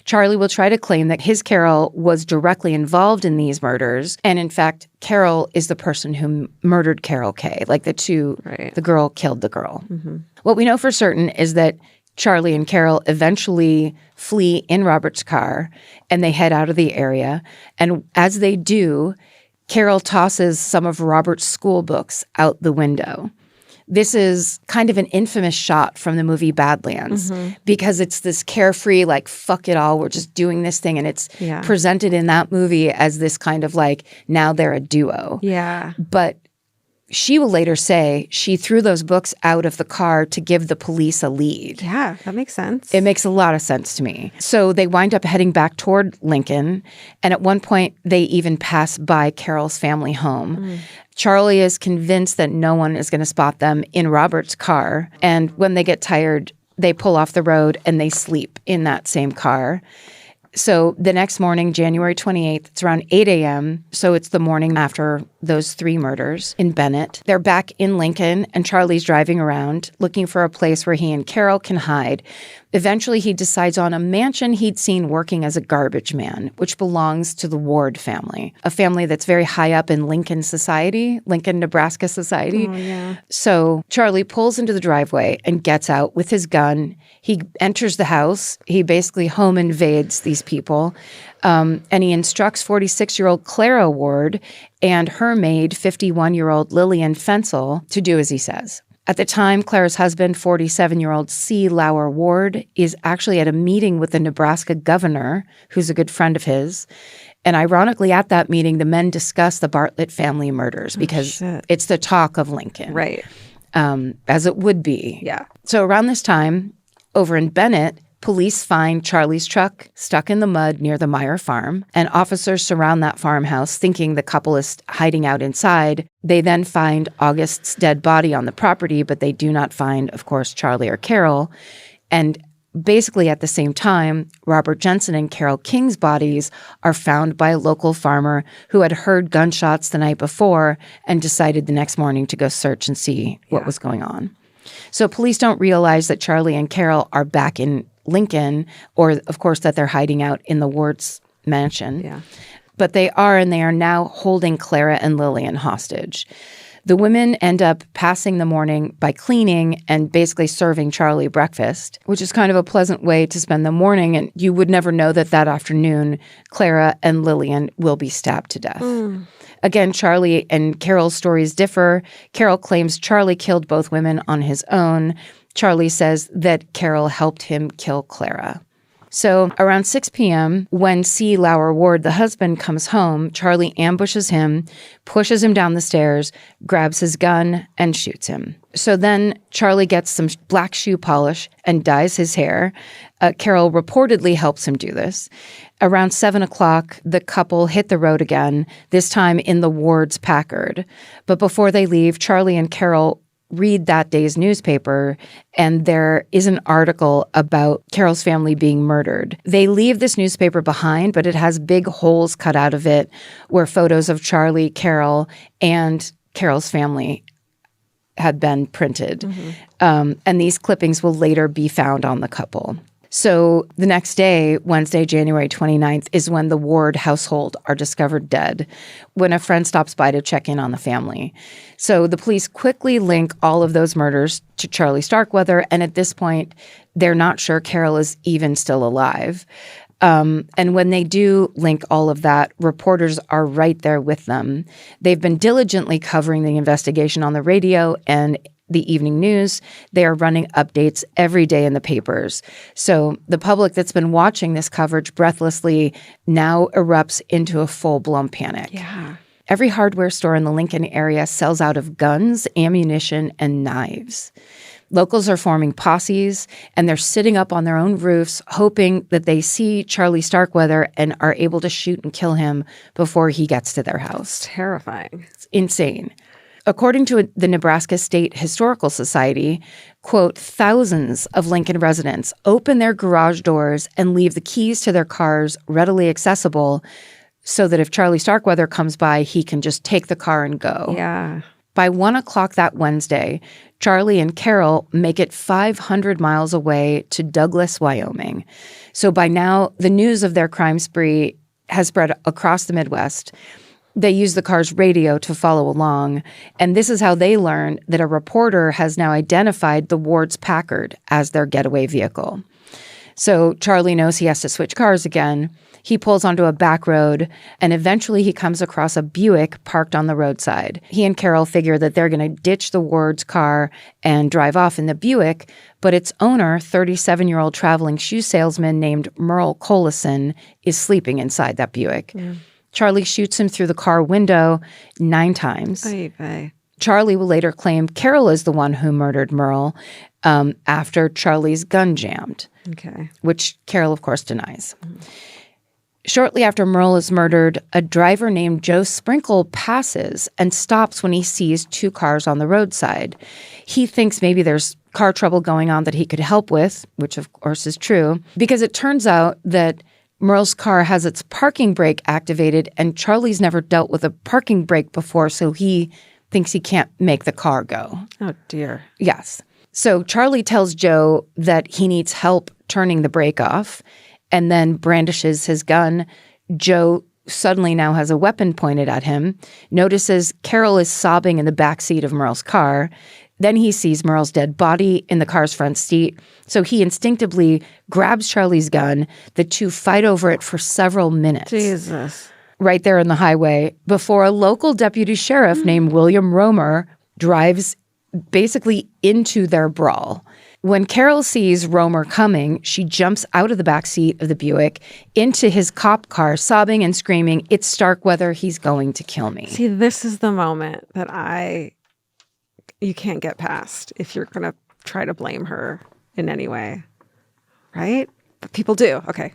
Charlie will try to claim that his Caril was directly involved in these murders, and in fact, Caril is the person who murdered Carol K. The girl killed the girl. What we know for certain is that Charlie and Caril eventually flee in Robert's car, and they head out of the area, and as they do, Caril tosses some of Robert's school books out the window. This is kind of an infamous shot from the movie Badlands because it's this carefree, fuck it all, we're just doing this thing. And it's presented in that movie as this kind of now they're a duo. Yeah. But she will later say she threw those books out of the car to give the police a lead. Yeah, that makes sense. It makes a lot of sense to me. So they wind up heading back toward Lincoln, and at one point they even pass by Caril's family home. Charlie is convinced that no one is going to spot them in Robert's car, and when they get tired, they pull off the road and they sleep in that same car. So the next morning, January 28th, it's around 8 a.m., so it's the morning after those 3 murders in Bennett. They're back in Lincoln, and Charlie's driving around looking for a place where he and Caril can hide. Eventually, he decides on a mansion he'd seen working as a garbage man, which belongs to the Ward family, a family that's very high up in Lincoln society, Lincoln, Nebraska society. Oh, yeah. So Charlie pulls into the driveway and gets out with his gun. He enters the house. He basically home invades these people. And he instructs 46-year-old Clara Ward and her maid, 51-year-old Lillian Fensel, to do as he says. At the time, Clara's husband, 47-year-old C. Lauer Ward, is actually at a meeting with the Nebraska governor, who's a good friend of his. And ironically, at that meeting, the men discuss the Bartlett family murders because it's the talk of Lincoln. Right. As it would be. Yeah. So around this time, over in Bennett, police find Charlie's truck stuck in the mud near the Meyer farm, and officers surround that farmhouse thinking the couple is hiding out inside. They then find August's dead body on the property, but they do not find, of course, Charlie or Caril. And basically at the same time, Robert Jensen and Carol King's bodies are found by a local farmer who had heard gunshots the night before and decided the next morning to go search and see what was going on. So police don't realize that Charlie and Caril are back in Lincoln, or, of course, that they're hiding out in the Ward's mansion. Yeah. But they are now holding Clara and Lillian hostage. The women end up passing the morning by cleaning and basically serving Charlie breakfast, which is kind of a pleasant way to spend the morning. And you would never know that afternoon, Clara and Lillian will be stabbed to death. Again, Charlie and Caril's stories differ. Caril claims Charlie killed both women on his own. Charlie says that Caril helped him kill Clara. So around 6 p.m., when C. Lauer Ward, the husband, comes home, Charlie ambushes him, pushes him down the stairs, grabs his gun, and shoots him. So then Charlie gets some black shoe polish and dyes his hair. Caril reportedly helps him do this. Around 7 o'clock, the couple hit the road again, this time in the Ward's Packard. But before they leave, Charlie and Caril read that day's newspaper, and there is an article about Caril's family being murdered. They leave this newspaper behind, but it has big holes cut out of it where photos of Charlie, Caril, and Caril's family had been printed. And these clippings will later be found on the couple. So the next day, Wednesday, January 29th, is when the Ward household are discovered dead, when a friend stops by to check in on the family. So the police quickly link all of those murders to Charlie Starkweather, and at this point, they're not sure Caril is even still alive. And when they do link all of that, reporters are right there with them. They've been diligently covering the investigation on the radio and the evening news. They are running updates every day in the papers. So the public that's been watching this coverage breathlessly now erupts into a full-blown panic. Yeah. Every hardware store in the Lincoln area sells out of guns, ammunition, and knives. Locals are forming posses, and they're sitting up on their own roofs, hoping that they see Charlie Starkweather and are able to shoot and kill him before he gets to their house. It's terrifying. It's insane. According to the Nebraska State Historical Society, quote, thousands of Lincoln residents open their garage doors and leave the keys to their cars readily accessible so that if Charlie Starkweather comes by, he can just take the car and go. Yeah. By 1 o'clock that Wednesday, Charlie and Caril make it 500 miles away to Douglas, Wyoming. So by now, the news of their crime spree has spread across the Midwest. They use the car's radio to follow along, and this is how they learn that a reporter has now identified the Ward's Packard as their getaway vehicle. So Charlie knows he has to switch cars again. He pulls onto a back road, and eventually he comes across a Buick parked on the roadside. He and Caril figure that they're going to ditch the Ward's car and drive off in the Buick, but its owner, 37-year-old traveling shoe salesman named Merle Collison, is sleeping inside that Buick. Charlie shoots him through the car window 9 times. Oy. Charlie will later claim Caril is the one who murdered Merle after Charlie's gun jammed, which Caril, of course, denies. Shortly after Merle is murdered, a driver named Joe Sprinkle passes and stops when he sees 2 cars on the roadside. He thinks maybe there's car trouble going on that he could help with, which of course is true, because it turns out that Merle's car has its parking brake activated, and Charlie's never dealt with a parking brake before, so he thinks he can't make the car go. Oh, dear. Yes. So Charlie tells Joe that he needs help turning the brake off and then brandishes his gun. Joe suddenly now has a weapon pointed at him, notices Caril is sobbing in the backseat of Merle's car. Then he sees Merle's dead body in the car's front seat, so he instinctively grabs Charlie's gun. The two fight over it for several minutes. Jesus. Right there on the highway, before a local deputy sheriff named William Romer drives basically into their brawl. When Caril sees Romer coming, she jumps out of the back seat of the Buick into his cop car, sobbing and screaming, "It's Starkweather, he's going to kill me." See, this is the moment that you can't get past if you're going to try to blame her in any way, right? But people do. Okay.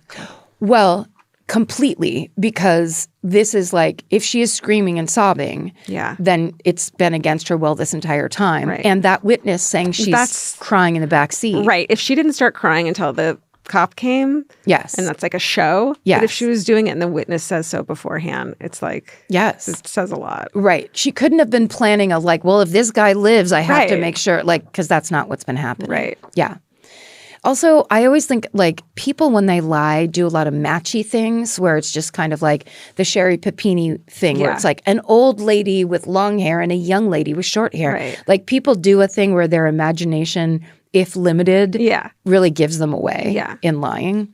Well, completely, because this is like, if she is screaming and sobbing, then it's been against her will this entire time. Right. And that witness saying she's crying in the back seat. Right. If she didn't start crying until the cop came, yes, and that's like a show. Yes. But if she was doing it and the witness says so beforehand, it's like, yes, it says a lot. Right. She couldn't have been planning well, if this guy lives, I have to make sure, because that's not what's been happening. Right. Yeah. Also, I always think like people when they lie do a lot of matchy things where it's just kind of like the Sherry Papini thing where it's like an old lady with long hair and a young lady with short hair. Right. Like people do a thing where their imagination, if limited, really gives them away in lying.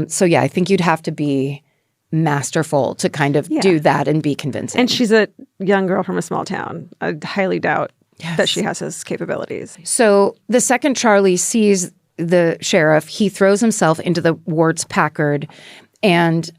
So yeah, I think you'd have to be masterful to kind of do that and be convincing. And she's a young girl from a small town. I highly doubt that she has his capabilities. So the second Charlie sees the sheriff, he throws himself into the ward's Packard, and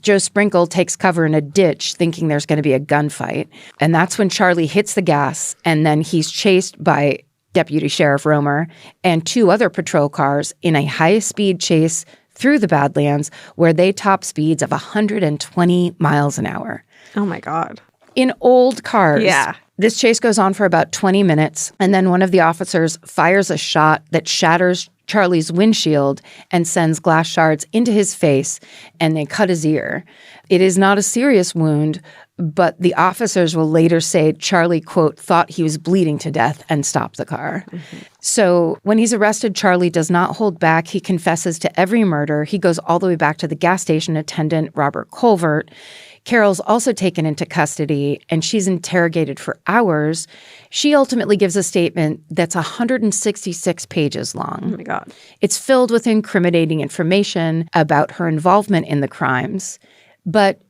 Joe Sprinkle takes cover in a ditch thinking there's going to be a gunfight. And that's when Charlie hits the gas, and then he's chased by Deputy Sheriff Romer and 2 other patrol cars in a high-speed chase through the Badlands where they top speeds of 120 miles an hour. Oh, my God. In old cars. Yeah. This chase goes on for about 20 minutes, and then one of the officers fires a shot that shatters Charlie's windshield and sends glass shards into his face, and they cut his ear. It is not a serious wound, but the officers will later say Charlie, quote, thought he was bleeding to death and stopped the car. Mm-hmm. So when he's arrested, Charlie does not hold back. He confesses to every murder. He goes all the way back to the gas station attendant, Robert Colvert. Carol's also taken into custody, and she's interrogated for hours. She ultimately gives a statement that's 166 pages long. Oh, my God. It's filled with incriminating information about her involvement in the crimes. But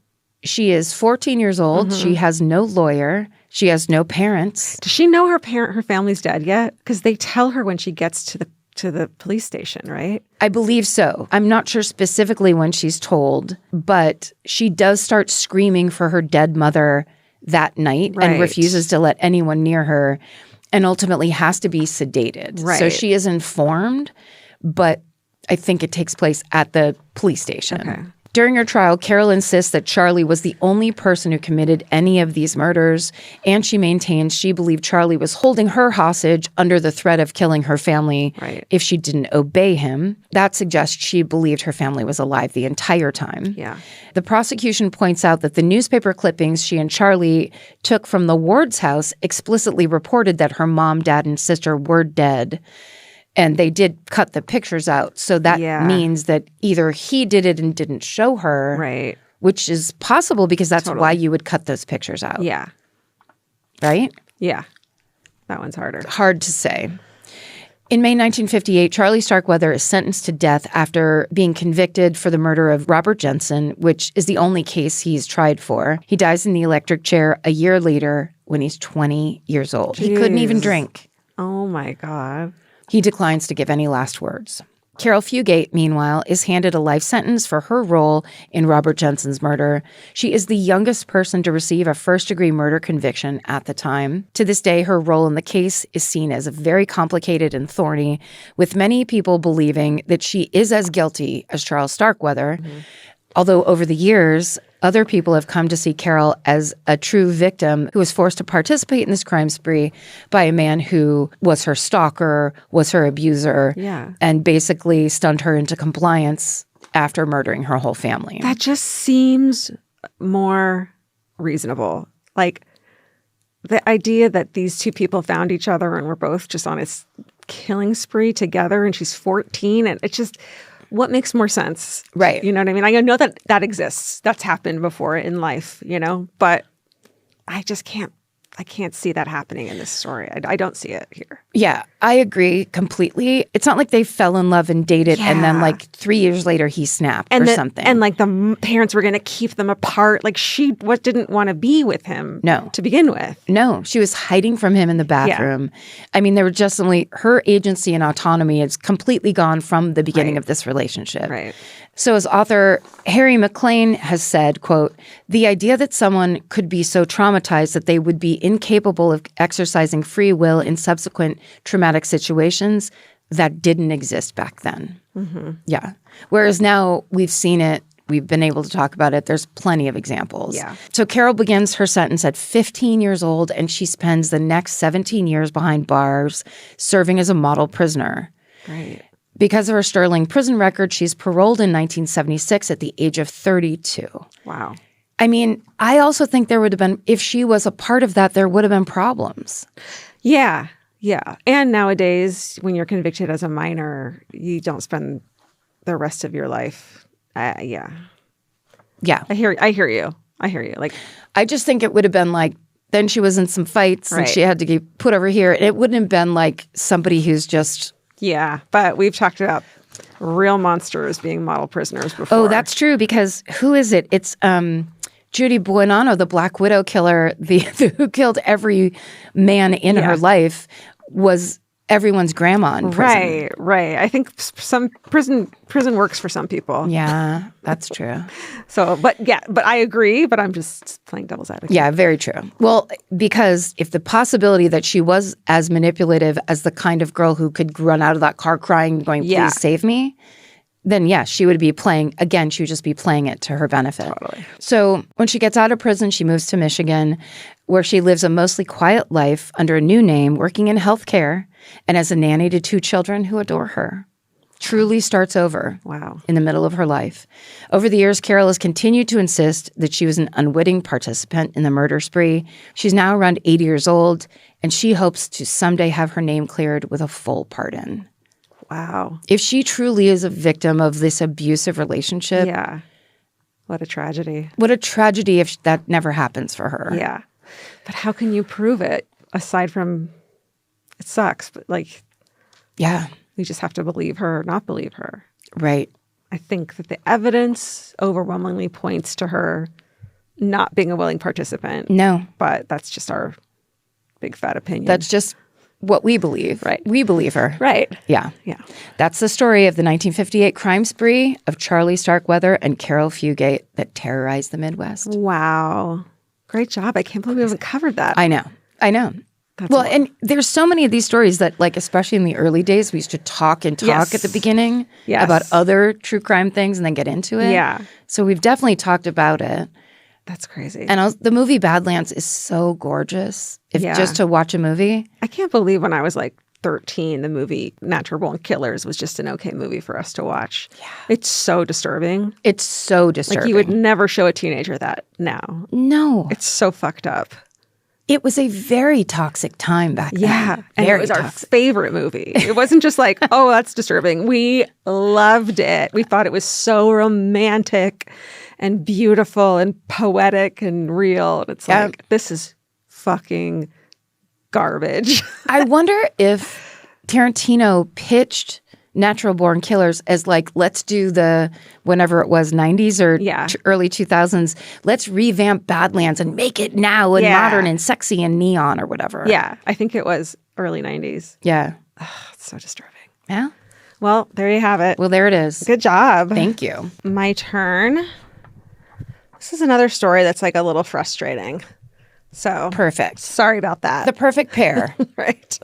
she is 14 years old. Mm-hmm. She has no lawyer. She has no parents. Does she know her family's dead yet? Because they tell her when she gets to the police station, right? I believe so. I'm not sure specifically when she's told, but she does start screaming for her dead mother that night and refuses to let anyone near her and ultimately has to be sedated. Right. So she is informed, but I think it takes place at the police station. Okay. During her trial, Caril insists that Charlie was the only person who committed any of these murders, and she maintains she believed Charlie was holding her hostage under the threat of killing her family if she didn't obey him. That suggests she believed her family was alive the entire time. Yeah. The prosecution points out that the newspaper clippings she and Charlie took from the ward's house explicitly reported that her mom, dad, and sister were dead. And they did cut the pictures out. So that means that either he did it and didn't show her. Right. Which is possible because that's why you would cut those pictures out. Yeah. Right? Yeah. That one's harder. Hard to say. In May 1958, Charlie Starkweather is sentenced to death after being convicted for the murder of Robert Jensen, which is the only case he's tried for. He dies in the electric chair a year later when he's 20 years old. Jeez. He couldn't even drink. Oh, my God. He declines to give any last words. Caril Fugate, meanwhile, is handed a life sentence for her role in Robert Jensen's murder. She is the youngest person to receive a first-degree murder conviction at the time. To this day, her role in the case is seen as very complicated and thorny, with many people believing that she is as guilty as Charles Starkweather. Mm-hmm. Although over the years, other people have come to see Caril as a true victim who was forced to participate in this crime spree by a man who was her stalker, was her abuser, and basically stunned her into compliance after murdering her whole family. That just seems more reasonable. Like the idea that these two people found each other and were both just on a killing spree together, and she's 14, and it's just... What makes more sense? Right. You know what I mean? I know that exists. That's happened before in life, but I just can't see that happening in this story. I don't see it here. Yeah, I agree completely. It's not like they fell in love and dated and then 3 years later he snapped something. And the parents were going to keep them apart. Like she didn't want to be with him to begin with. No, she was hiding from him in the bathroom. Yeah. I mean, there were just only her agency and autonomy is completely gone from the beginning of this relationship. Right. So as author Harry McLean has said, quote, the idea that someone could be so traumatized that they would be incapable of exercising free will in subsequent traumatic situations, that didn't exist back then. Mm-hmm. Yeah. Whereas now we've seen it, we've been able to talk about it. There's plenty of examples. Yeah. So Caril begins her sentence at 15 years old, and she spends the next 17 years behind bars serving as a model prisoner. Right. Because of her sterling prison record, she's paroled in 1976 at the age of 32. Wow. I mean, I also think there would have been, if she was a part of that, there would have been problems. Yeah. Yeah. And nowadays, when you're convicted as a minor, you don't spend the rest of your life. Yeah. Yeah. I hear you. Like, I just think it would have been like, then she was in some fights and she had to get put over here. It wouldn't have been like somebody who's just... Yeah. But we've talked about real monsters being model prisoners before. Oh, that's true, because who is it? It's Judy Buonanno, the Black Widow killer, who killed every man in her life, was everyone's grandma in prison. Right. I think some prison works for some people. Yeah, that's true. So, but I agree, but I'm just playing devil's advocate. Yeah, very true. Well, because if the possibility that she was as manipulative as the kind of girl who could run out of that car crying, going, please save me, then she would be playing, again, she would just be playing it to her benefit. Totally. So when she gets out of prison, she moves to Michigan, where she lives a mostly quiet life under a new name, working in healthcare, and as a nanny to 2 children who adore her. Truly starts over. Wow. In the middle of her life. Over the years, Caril has continued to insist that she was an unwitting participant in the murder spree. She's now around 80 years old, and she hopes to someday have her name cleared with a full pardon. Wow. If she truly is a victim of this abusive relationship. Yeah. What a tragedy. What a tragedy if that never happens for her. Yeah. But how can you prove it aside from, it sucks, but like. Yeah. You just have to believe her or not believe her. Right. I think that the evidence overwhelmingly points to her not being a willing participant. No. But that's just our big fat opinion. That's just what we believe. Right. We believe her. Right. Yeah. Yeah. That's the story of the 1958 crime spree of Charlie Starkweather and Caril Fugate that terrorized the Midwest. Wow. Great job. I can't believe we haven't covered that. I know. And there's so many of these stories that, like, especially in the early days, we used to talk at the beginning about other true crime things and then get into it. Yeah. So we've definitely talked about it. That's crazy. And the movie Badlands is so gorgeous. Just to watch a movie. I can't believe when I was like 13, the movie Natural Born Killers was just an okay movie for us to watch. Yeah. It's so disturbing. It's so disturbing. Like, you would never show a teenager that now. No. It's so fucked up. It was a very toxic time back then. Yeah. And it was our favorite movie. It wasn't just like, oh, that's disturbing. We loved it. We thought it was so romantic and beautiful and poetic and real. And it's like, this is fucking garbage. I wonder if Tarantino pitched Natural Born Killers as like, let's do the, whenever it was, 90s or early 2000s, let's revamp Badlands and make it now and modern and sexy and neon or whatever. Yeah, I think it was early 90s. Yeah. It's so disturbing. Yeah. Well, there you have it. Well, there it is. Good job. Thank you. My turn. This is another story that's like a little frustrating. So perfect. Sorry about that. The perfect pair. Right.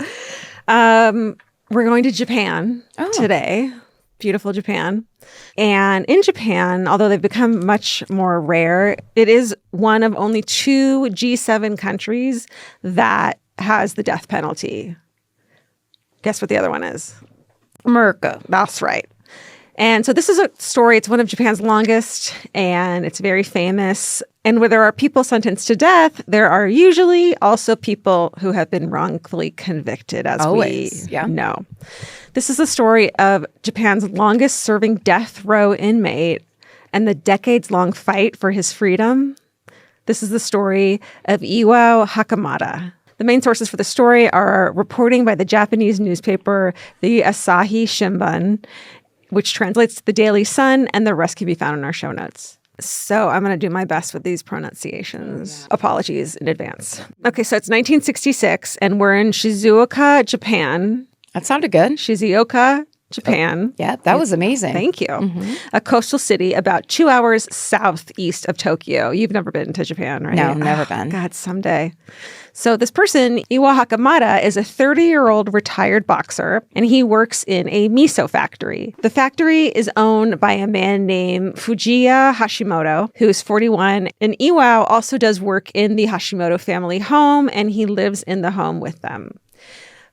We're going to Japan today. Beautiful Japan. And in Japan, although they've become much more rare, it is one of only 2 G7 countries that has the death penalty. Guess what the other one is? America. That's right. And so this is a story. It's one of Japan's longest, and it's very famous. And where there are people sentenced to death, there are usually also people who have been wrongfully convicted, as we know. This is the story of Japan's longest-serving death row inmate and the decades-long fight for his freedom. This is the story of Iwao Hakamada. The main sources for the story are reporting by the Japanese newspaper, the Asahi Shimbun, which translates to the Daily Sun, and the rest can be found in our show notes. So I'm going to do my best with these pronunciations. Apologies in advance. Okay, so it's 1966, and we're in Shizuoka, Japan. That sounded good. Shizuoka, Japan. Yeah, that was amazing. Thank you. Mm-hmm. A coastal city about 2 hours southeast of Tokyo. You've never been to Japan, right? No, never been. God, someday. So this person, Iwao Hakamada, is a 30-year-old retired boxer, and he works in a miso factory. The factory is owned by a man named Fujiya Hashimoto, who is 41, and Iwao also does work in the Hashimoto family home, and he lives in the home with them.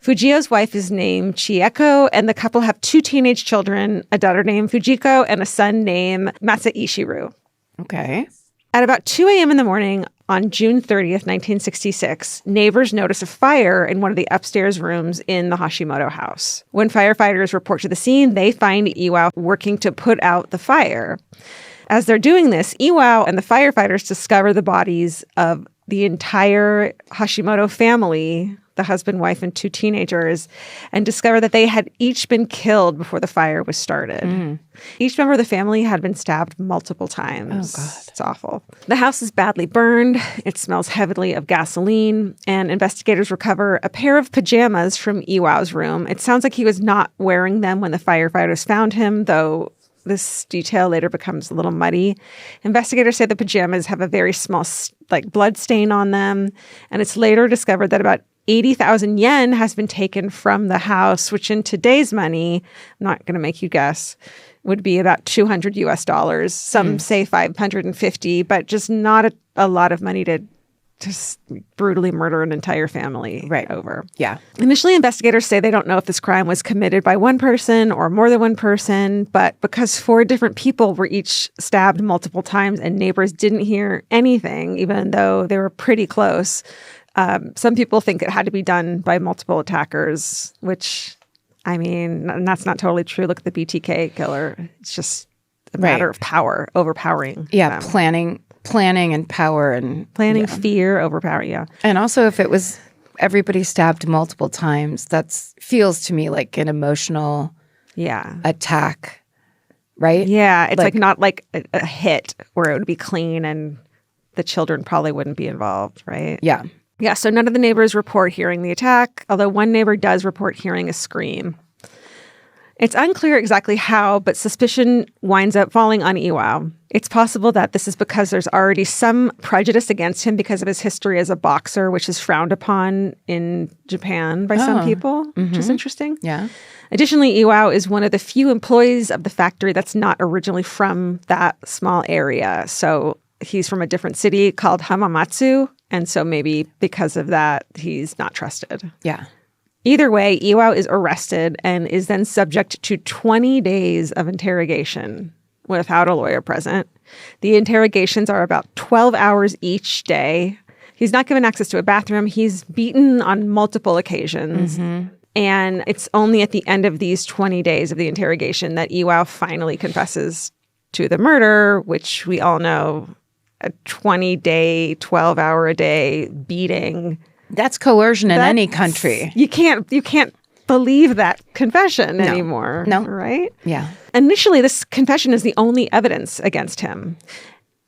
Fujiya's wife is named Chieko, and the couple have 2 teenage children, a daughter named Fujiko and a son named Masaishiru. Okay. At about 2 a.m. in the morning, on June 30th, 1966, neighbors notice a fire in one of the upstairs rooms in the Hashimoto house. When firefighters report to the scene, they find Iwao working to put out the fire. As they're doing this, Iwao and the firefighters discover the bodies of the entire Hashimoto family, the husband, wife, and 2 teenagers, and discover that they had each been killed before the fire was started. Each member of the family had been stabbed multiple times. Oh, God. It's awful. The house is badly burned. It smells heavily of gasoline, and investigators recover a pair of pajamas from Iwao's room. It sounds like he was not wearing them when the firefighters found him, though this detail later becomes a little muddy. Investigators say the pajamas have a very small blood stain on them, and it's later discovered that about 80,000 yen has been taken from the house, which in today's money, I'm not going to make you guess, would be about $200. Some say 550, but just not a lot of money to just brutally murder an entire family over. Yeah. Initially, investigators say they don't know if this crime was committed by one person or more than one person, but because 4 different people were each stabbed multiple times and neighbors didn't hear anything, even though they were pretty close, some people think it had to be done by multiple attackers, which, I mean, that's not totally true. Look at the BTK killer. It's just a matter of power, overpowering. Yeah, planning and power and fear, overpowering. Yeah, and also if it was everybody stabbed multiple times, that feels to me like an emotional attack, right? Yeah, it's not like a hit where it would be clean and the children probably wouldn't be involved, right? Yeah. Yeah, so none of the neighbors report hearing the attack, although one neighbor does report hearing a scream. It's unclear exactly how, but suspicion winds up falling on Iwao. It's possible that this is because there's already some prejudice against him because of his history as a boxer, which is frowned upon in Japan by some people, which is interesting. Yeah. Additionally, Iwao is one of the few employees of the factory that's not originally from that small area. So he's from a different city called Hamamatsu, and so maybe because of that, he's not trusted. Yeah. Either way, Iwao is arrested and is then subject to 20 days of interrogation without a lawyer present. The interrogations are about 12 hours each day. He's not given access to a bathroom. He's beaten on multiple occasions. And it's only at the end of these 20 days of the interrogation that Iwao finally confesses to the murder, which we all know, a 20-day, 12-hour-a-day beating. That's coercion in any country. You can't believe that confession anymore. No. Right? Yeah. Initially, this confession is the only evidence against him.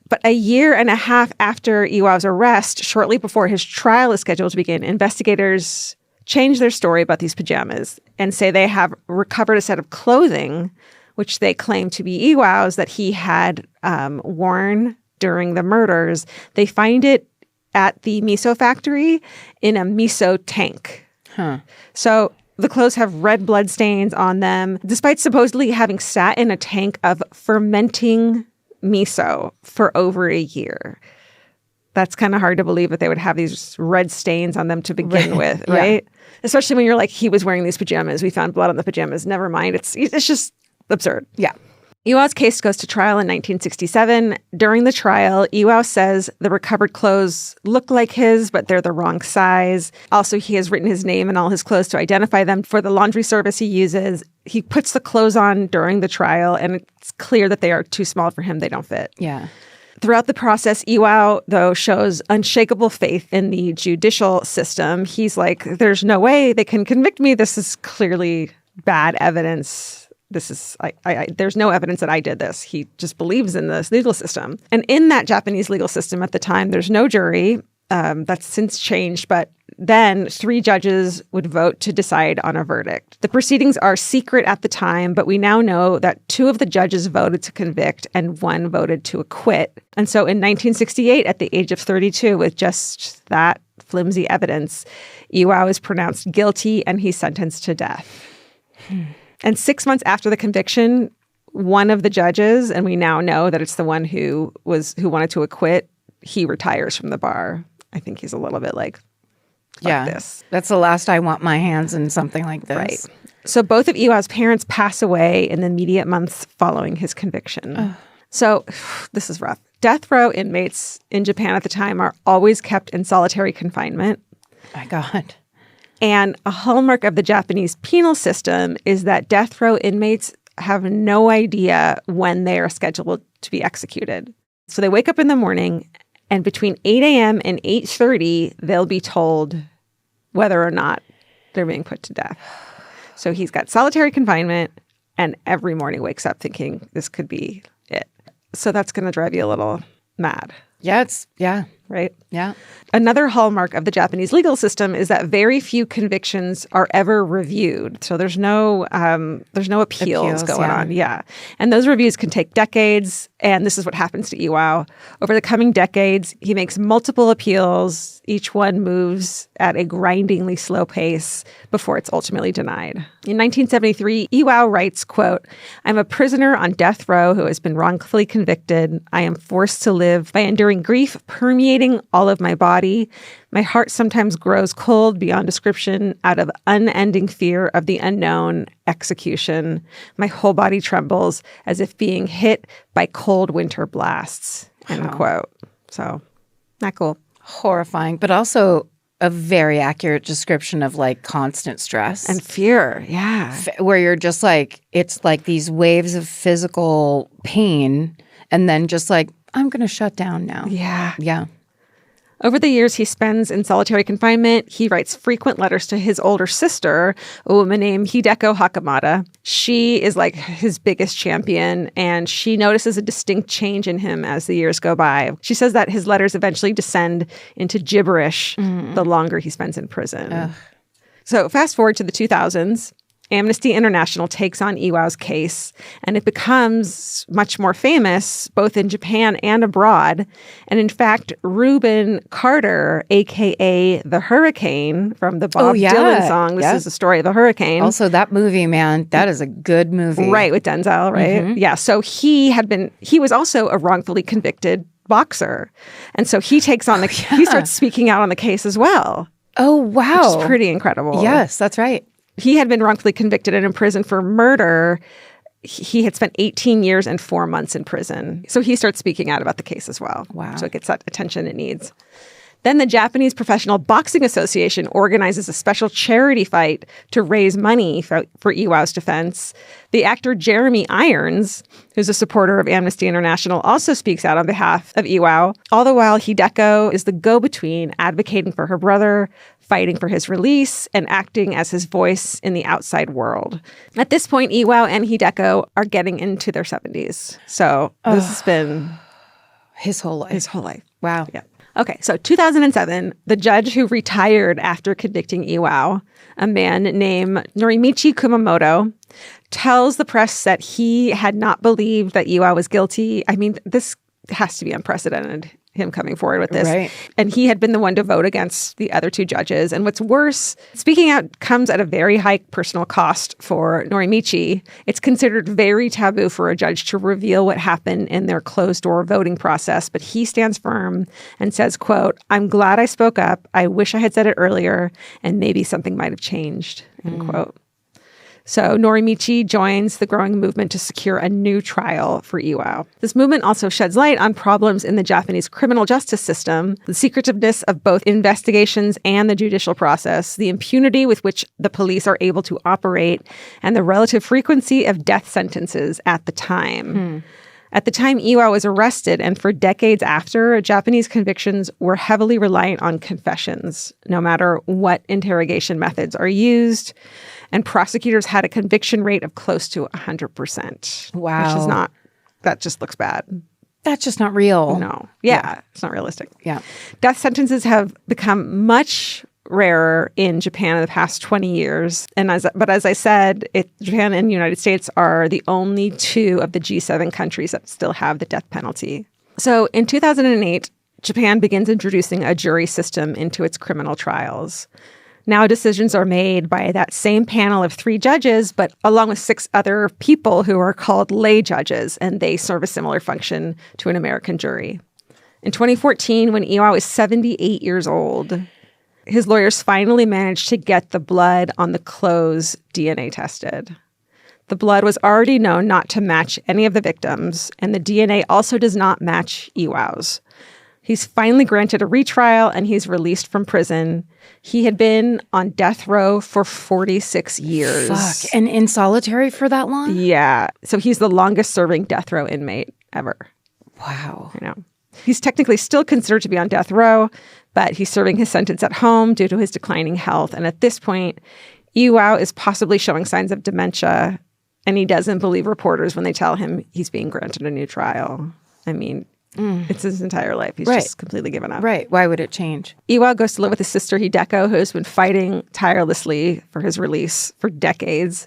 But a year and a half after Iwao's arrest, shortly before his trial is scheduled to begin, investigators change their story about these pajamas and say they have recovered a set of clothing, which they claim to be Iwao's, that he had worn during the murders. They find it at the miso factory in a miso tank. So the clothes have red blood stains on them, despite supposedly having sat in a tank of fermenting miso for over a year. That's kind of hard to believe that they would have these red stains on them to begin with, right? Yeah. Especially when you're like, he was wearing these pajamas. We found blood on the pajamas. Never mind. It's just absurd. Yeah. Iwao's case goes to trial in 1967. During the trial, Iwao says the recovered clothes look like his, but they're the wrong size. Also, he has written his name and all his clothes to identify them for the laundry service he uses. He puts the clothes on during the trial, and it's clear that they are too small for him. They don't fit. Yeah. Throughout the process, Iwao, though, shows unshakable faith in the judicial system. He's like, there's no way they can convict me. This is clearly bad evidence. This is, there's no evidence that I did this. He just believes in this legal system. And in that Japanese legal system at the time, there's no jury. That's since changed. But then 3 judges would vote to decide on a verdict. The proceedings are secret at the time, but we now know that 2 of the judges voted to convict and 1 voted to acquit. And so in 1968, at the age of 32, with just that flimsy evidence, Iwao is pronounced guilty and he's sentenced to death. And 6 months after the conviction, one of the judges, and we now know that it's the one who wanted to acquit, he retires from the bar. I think he's a little bit like this. That's the last I want my hands in something like this. Right. So both of Iwao's parents pass away in the immediate months following his conviction. So this is rough. death row inmates in Japan at the time are always kept in solitary confinement. My God. And a hallmark of the Japanese penal system is that death row inmates have no idea when they are scheduled to be executed. So they wake up in the morning, and between 8 a.m. and 8:30, they'll be told whether or not they're being put to death. So he's got solitary confinement, and every morning wakes up thinking this could be it. So that's going to drive you a little mad. Yeah. Right? Yeah. Another hallmark of the Japanese legal system is that very few convictions are ever reviewed. So there's no appeals going on. Yeah. And those reviews can take decades. And this is what happens to Iwao. Over the coming decades, he makes multiple appeals. Each one moves at a grindingly slow pace before it's ultimately denied. In 1973, Iwao writes, quote, "I'm a prisoner on death row who has been wrongfully convicted. I am forced to live by enduring grief permeating all of my body. My heart sometimes grows cold beyond description out of unending fear of the unknown execution. My whole body trembles as if being hit by cold winter blasts." End quote. So, not cool. Horrifying, but also a very accurate description of like constant stress. And fear, yeah. Where you're just like, it's like these waves of physical pain and then just like, I'm going to shut down now. Yeah. Yeah. Over the years he spends in solitary confinement, he writes frequent letters to his older sister, a woman named Iwao Hakamada. She is like his biggest champion, and she notices a distinct change in him as the years go by. She says that his letters eventually descend into gibberish the longer he spends in prison. Ugh. So fast forward to the 2000s. Amnesty International takes on Iwao's case, and it becomes much more famous both in Japan and abroad. And in fact, Reuben Carter, a.k.a. the Hurricane from the Bob Dylan song, This is the Story of a Hurricane. Also, that movie, man, that is a good movie. Right, with Denzel, right? Mm-hmm. Yeah, so he was also a wrongfully convicted boxer. And so he takes on he starts speaking out on the case as well. Oh, wow. Which is pretty incredible. Yes, that's right. He had been wrongfully convicted and imprisoned for murder. He had spent 18 years and 4 months in prison. So he starts speaking out about the case as well. Wow. So it gets that attention it needs. Then the Japanese Professional Boxing Association organizes a special charity fight to raise money for Iwao's defense. The actor Jeremy Irons, who's a supporter of Amnesty International, also speaks out on behalf of Iwao. All the while, Hideko is the go-between, advocating for her brother, fighting for his release, and acting as his voice in the outside world. At this point, Iwao and Hideko are getting into their 70s. So this has been his whole life. His whole life. Wow. Yeah. Okay, so 2007, the judge who retired after convicting Iwao, a man named Norimichi Kumamoto, tells the press that he had not believed that Iwao was guilty. I mean, this has to be unprecedented, him coming forward with this. Right. And he had been the one to vote against the other two judges. And what's worse, speaking out comes at a very high personal cost for Norimichi. It's considered very taboo for a judge to reveal what happened in their closed-door voting process. But he stands firm and says, quote, "I'm glad I spoke up. I wish I had said it earlier, and maybe something might have changed," end quote. So Norimichi joins the growing movement to secure a new trial for Iwao. This movement also sheds light on problems in the Japanese criminal justice system, the secretiveness of both investigations and the judicial process, the impunity with which the police are able to operate, and the relative frequency of death sentences at the time. At the time Iwao was arrested, and for decades after, Japanese convictions were heavily reliant on confessions, no matter what interrogation methods are used. And prosecutors had a conviction rate of close to 100%. Wow. Which is that just looks bad. That's just not real. No. Yeah. It's not realistic. Yeah. Death sentences have become much rarer in Japan in the past 20 years. But as I said, Japan and the United States are the only two of the G7 countries that still have the death penalty. So in 2008, Japan begins introducing a jury system into its criminal trials. Now decisions are made by that same panel of 3 judges, but along with 6 other people who are called lay judges, and they serve a similar function to an American jury. In 2014, when Iwao was 78 years old, his lawyers finally managed to get the blood on the clothes DNA tested. The blood was already known not to match any of the victims, and the DNA also does not match Iwao's. He's finally granted a retrial, and he's released from prison. He had been on death row for 46 years. Fuck. And in solitary for that long? Yeah. So he's the longest serving death row inmate ever. Wow. I know. He's technically still considered to be on death row, but he's serving his sentence at home due to his declining health. And at this point, Iwao is possibly showing signs of dementia, and he doesn't believe reporters when they tell him he's being granted a new trial. I mean, it's his entire life. He's just completely given up. Right. Why would it change? Iwao goes to live with his sister Hideko, who has been fighting tirelessly for his release for decades.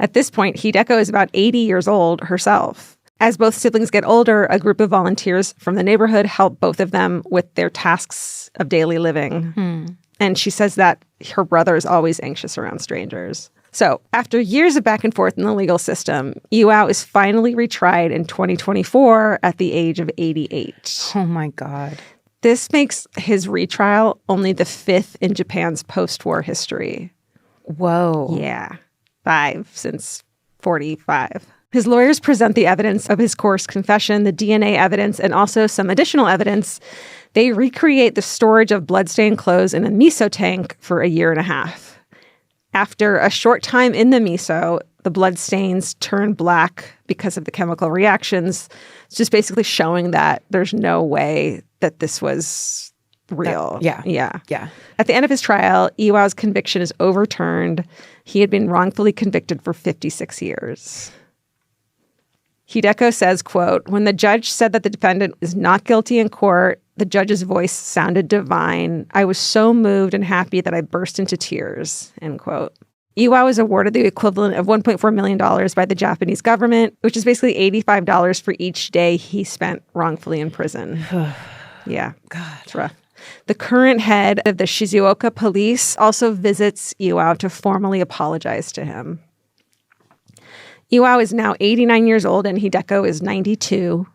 At this point, Hideko is about 80 years old herself. As both siblings get older, a group of volunteers from the neighborhood help both of them with their tasks of daily living. And she says that her brother is always anxious around strangers. So after years of back and forth in the legal system, Iwao is finally retried in 2024 at the age of 88. Oh, my God. This makes his retrial only the 5th in Japan's post-war history. Whoa. Yeah. 5 since 45. His lawyers present the evidence of his coerced confession, the DNA evidence, and also some additional evidence. They recreate the storage of bloodstained clothes in a miso tank for a year and a half. After a short time in the miso, the blood stains turn black because of the chemical reactions. It's just basically showing that there's no way that this was real. Yeah. At the end of his trial, Iwao's conviction is overturned. He had been wrongfully convicted for 56 years. Hideko says, quote, "When the judge said that the defendant is not guilty in court, the judge's voice sounded divine. I was so moved and happy that I burst into tears," end quote. Iwao was awarded the equivalent of $1.4 million by the Japanese government, which is basically $85 for each day he spent wrongfully in prison. Yeah. God. It's rough. The current head of the Shizuoka police also visits Iwao to formally apologize to him. Iwao is now 89 years old and Hideko is 92.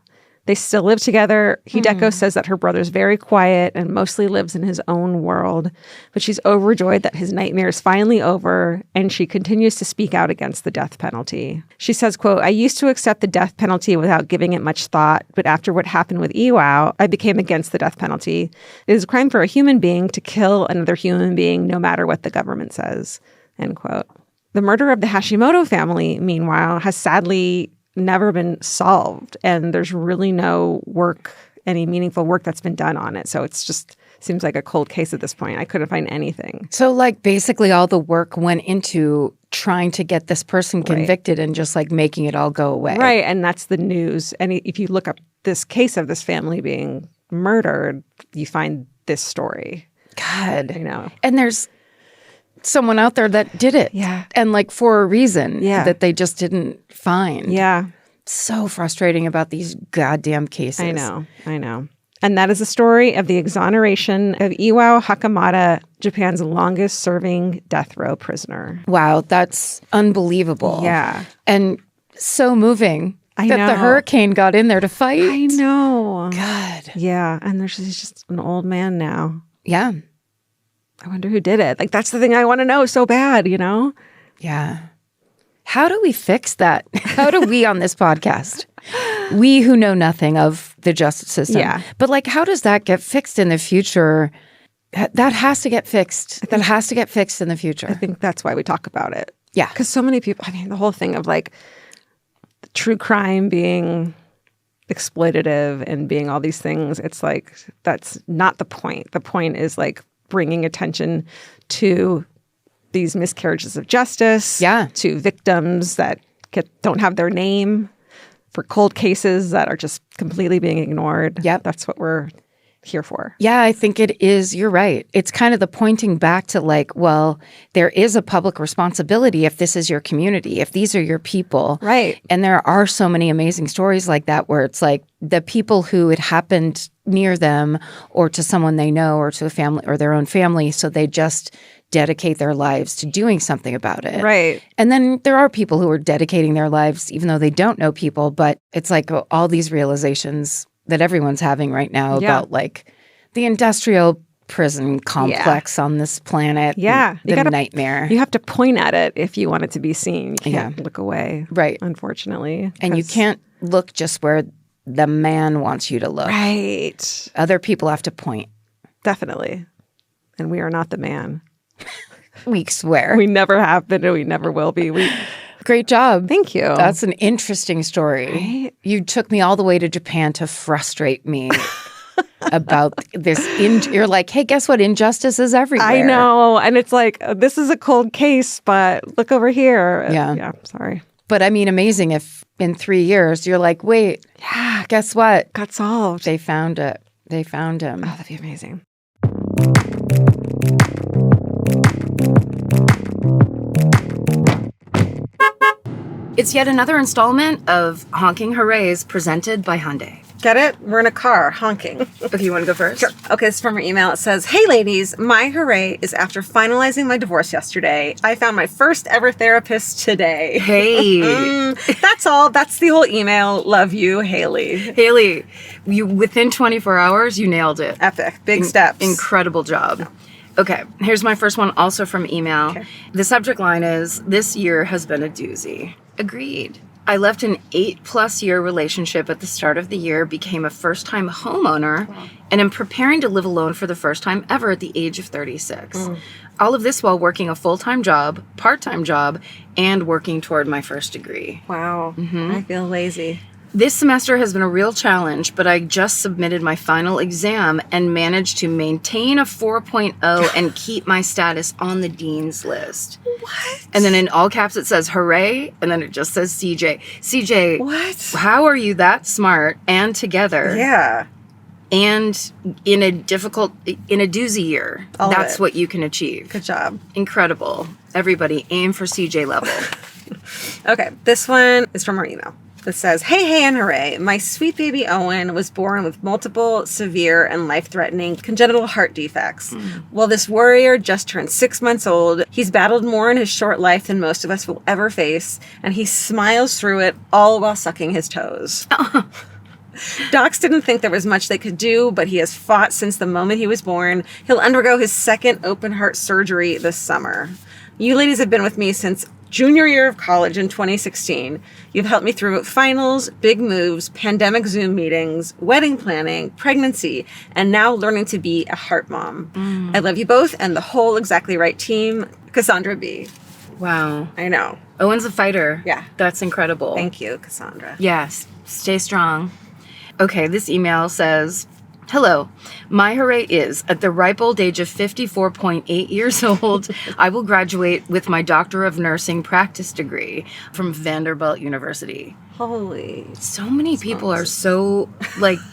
They still live together. Hideko says that her brother's very quiet and mostly lives in his own world, but she's overjoyed that his nightmare is finally over, and she continues to speak out against the death penalty. She says, quote, "I used to accept the death penalty without giving it much thought, but after what happened with Iwao, I became against the death penalty. It is a crime for a human being to kill another human being no matter what the government says," end quote. The murder of the Hashimoto family, meanwhile, has sadly never been solved, and there's really no work, any meaningful work that's been done on it. So it's just seems like a cold case at this point. I couldn't find anything. So like basically all the work went into trying to get this person convicted and just like making it all go away. Right, and that's the news. And if you look up this case of this family being murdered, you find this story. God. I know. And there's someone out there that did it. Yeah. And like for a reason that they just didn't find. Yeah. So frustrating about these goddamn cases. I know. And that is the story of the exoneration of Iwao Hakamada, Japan's longest serving death row prisoner. Wow, that's unbelievable. Yeah. And so moving I that know. the hurricane got in there to fight. I know. God. Yeah. And he's just an old man now. Yeah. I wonder who did it. Like, that's the thing I want to know so bad, you know? Yeah. How do we fix that? How do we on this podcast, we who know nothing of the justice system, but like, how does that get fixed in the future? That has to get fixed. That has to get fixed in the future. I think that's why we talk about it. Yeah. Because so many people, I mean, the whole thing of like true crime being exploitative and being all these things, it's like, that's not the point. The point is like bringing attention to these miscarriages of justice, to victims that don't have their name, for cold cases that are just completely being ignored. Yep. That's what we're here for. Yeah, I think it is. You're right. It's kind of the pointing back to like, well, there is a public responsibility if this is your community, if these are your people. Right. And there are so many amazing stories like that where it's like the people who it happened near them or to someone they know or to a family or their own family, so they just dedicate their lives to doing something about it. Right. And then there are people who are dedicating their lives even though they don't know people, but it's like all these realizations that everyone's having right now about like the industrial prison complex on this planet. Yeah. The nightmare. You have to point at it if you want it to be seen. You can't look away. Right. Unfortunately. And you can't look just where the man wants you to look. Right. Other people have to point. Definitely. And we are not the man. We swear. We never have been and we never will be. Great job. Thank you. That's an interesting story. Right? You took me all the way to Japan to frustrate me about this. You're like, hey, guess what? Injustice is everywhere. I know. And it's like, this is a cold case, but look over here. Yeah. Yeah, sorry. But I mean, amazing if in 3 years you're like, wait, guess what? Got solved. They found it. They found him. Oh, that'd be amazing. It's yet another installment of Honking Hurrays presented by Hyundai. Get it? We're in a car, honking. Okay, you want to go first? Sure. Okay, this is from our email. It says, hey ladies, my hooray is after finalizing my divorce yesterday. I found my first ever therapist today. Hey. That's all. That's the whole email. Love you, Haley. Haley, you within 24 hours, you nailed it. Epic. Big steps. Incredible job. Okay, here's my first one, also from email. Okay. The subject line is, this year has been a doozy. Agreed. I left an 8+ year relationship at the start of the year, became a first-time homeowner, and am preparing to live alone for the first time ever at the age of 36. All of this while working a full-time job, part-time job, and working toward my first degree. Wow. I feel lazy. This semester has been a real challenge, but I just submitted my final exam and managed to maintain a 4.0 and keep my status on the dean's list. What? And then in all caps it says hooray, and then it just says CJ. CJ, What? how are you that smart and together? Yeah. And in a doozy year, All of that's it. what you can achieve. Good job. Incredible. Everybody aim for CJ level. Okay, this one is from our email. It says, hey, and hooray. My sweet baby Owen was born with multiple severe and life-threatening congenital heart defects. While this warrior just turned 6 months old, he's battled more in his short life than most of us will ever face, and he smiles through it all while sucking his toes. Docs didn't think there was much they could do, but he has fought since the moment he was born. He'll undergo his second open heart surgery this summer. You ladies have been with me since junior year of college in 2016. You've helped me through finals, big moves, pandemic Zoom meetings, wedding planning, pregnancy, and now learning to be a heart mom. I love you both and the whole Exactly Right team. Cassandra B. Wow. I know. Owen's a fighter. Yeah. That's incredible. Thank you, Cassandra. Yes. Stay strong. Okay, this email says, hello, my hooray is, at the ripe old age of 54.8 years old, I will graduate with my Doctor of Nursing practice degree from Vanderbilt University. Holy. So many people are so,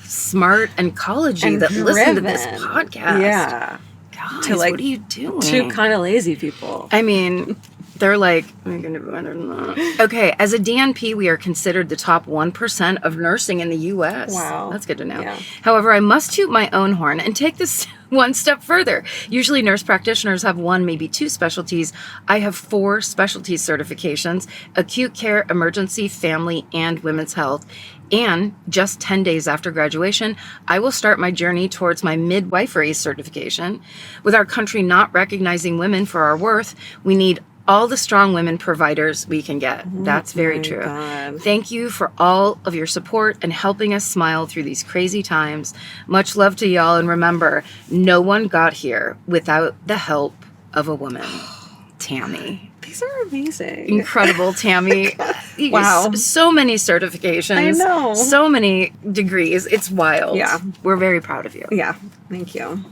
smart and collegey that listen to this podcast. Yeah. Guys, To, what are you doing? Two kind of lazy people. I mean, they're like, I'm going to do better than that. Okay, as a DNP, we are considered the top 1% of nursing in the U.S. Wow. That's good to know. Yeah. However, I must toot my own horn and take this one step further. Usually nurse practitioners have 1, maybe 2 specialties. I have 4 specialty certifications: acute care, emergency, family, and women's health. And just 10 days after graduation, I will start my journey towards my midwifery certification. With our country not recognizing women for our worth, we need all the strong women providers we can get. That's very true. God. Thank you for all of your support and helping us smile through these crazy times. Much love to y'all, and remember, no one got here without the help of a woman. Tammy. These are amazing. Incredible, Tammy. Wow. So many certifications. I know. So many degrees. It's wild. Yeah. We're very proud of you. Yeah, thank you.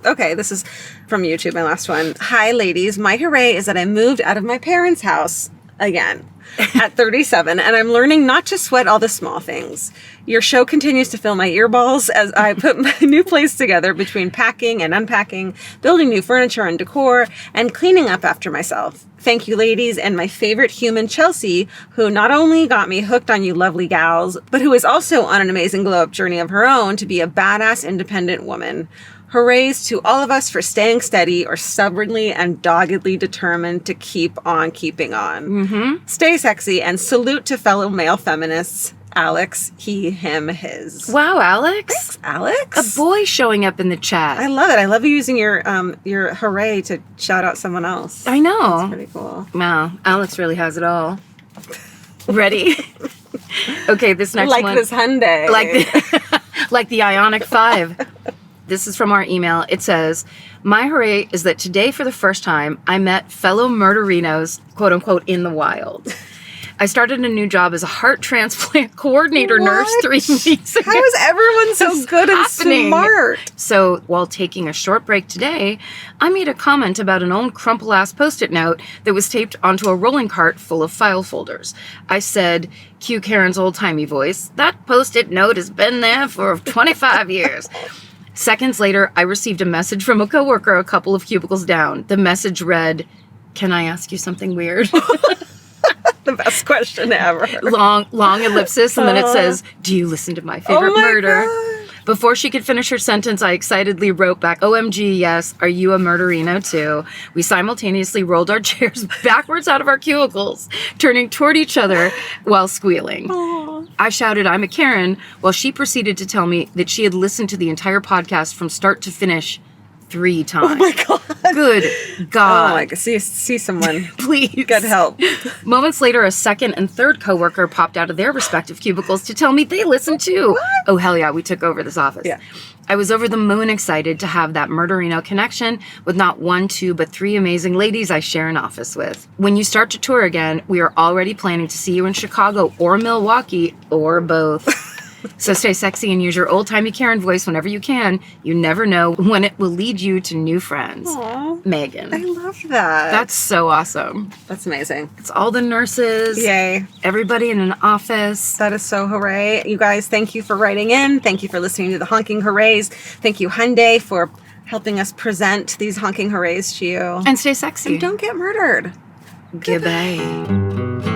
Okay, this is from YouTube, my last one. Hi, ladies. My hooray is that I moved out of my parents' house again at 37, and I'm learning not to sweat all the small things. Your show continues to fill my earballs as I put my new place together between packing and unpacking, building new furniture and decor, and cleaning up after myself. Thank you, ladies, and my favorite human, Chelsea, who not only got me hooked on you lovely gals, but who is also on an amazing glow-up journey of her own to be a badass, independent woman. Hoorays to all of us for staying steady or stubbornly and doggedly determined to keep on keeping on. Stay sexy, and salute to fellow male feminists. Alex, he, him, his. Wow, Alex. Thanks, Alex. A boy showing up in the chat. I love it. I love you using your hooray to shout out someone else. I know. That's pretty cool. Wow, Alex really has it all. Ready? Okay, this next one. Like this Hyundai. Like the Ioniq 5. This is from our email. It says, my hooray is that today for the first time, I met fellow murderinos, quote unquote, in the wild. I started a new job as a heart transplant coordinator nurse 3 weeks ago. How is everyone so good and smart? So while taking a short break today, I made a comment about an old crumple-ass Post-it note that was taped onto a rolling cart full of file folders. I said, cue Karen's old-timey voice, that Post-it note has been there for 25 years. Seconds later, I received a message from a coworker a couple of cubicles down. The message read, can I ask you something weird? The best question ever. Long ellipsis, and then it says, do you listen to my favorite murder? God. Before she could finish her sentence, I excitedly wrote back, OMG, yes, are you a murderino too? We simultaneously rolled our chairs backwards out of our cubicles, turning toward each other while squealing. Aww. I shouted, I'm a Karen, while she proceeded to tell me that she had listened to the entire podcast from start to finish 3 times. Oh my God. Good God. Oh my God. See someone. Please. Get help. Moments later, a second and third coworker popped out of their respective cubicles to tell me they listened too. What? Oh, hell yeah. We took over this office. Yeah. I was over the moon excited to have that murderino connection with not 1, 2, but 3 amazing ladies I share an office with. When you start to tour again, we are already planning to see you in Chicago or Milwaukee or both. So stay sexy and use your old-timey Karen voice whenever you can. You never know when it will lead you to new friends. Aww. Megan. I love that. That's so awesome. That's amazing. It's all the nurses. Yay. Everybody in an office. That is so hooray. You guys, thank you for writing in. Thank you for listening to the Honking Hurrays. Thank you, Hyundai, for helping us present these Honking Hurrays to you. And stay sexy. And don't get murdered. Goodbye.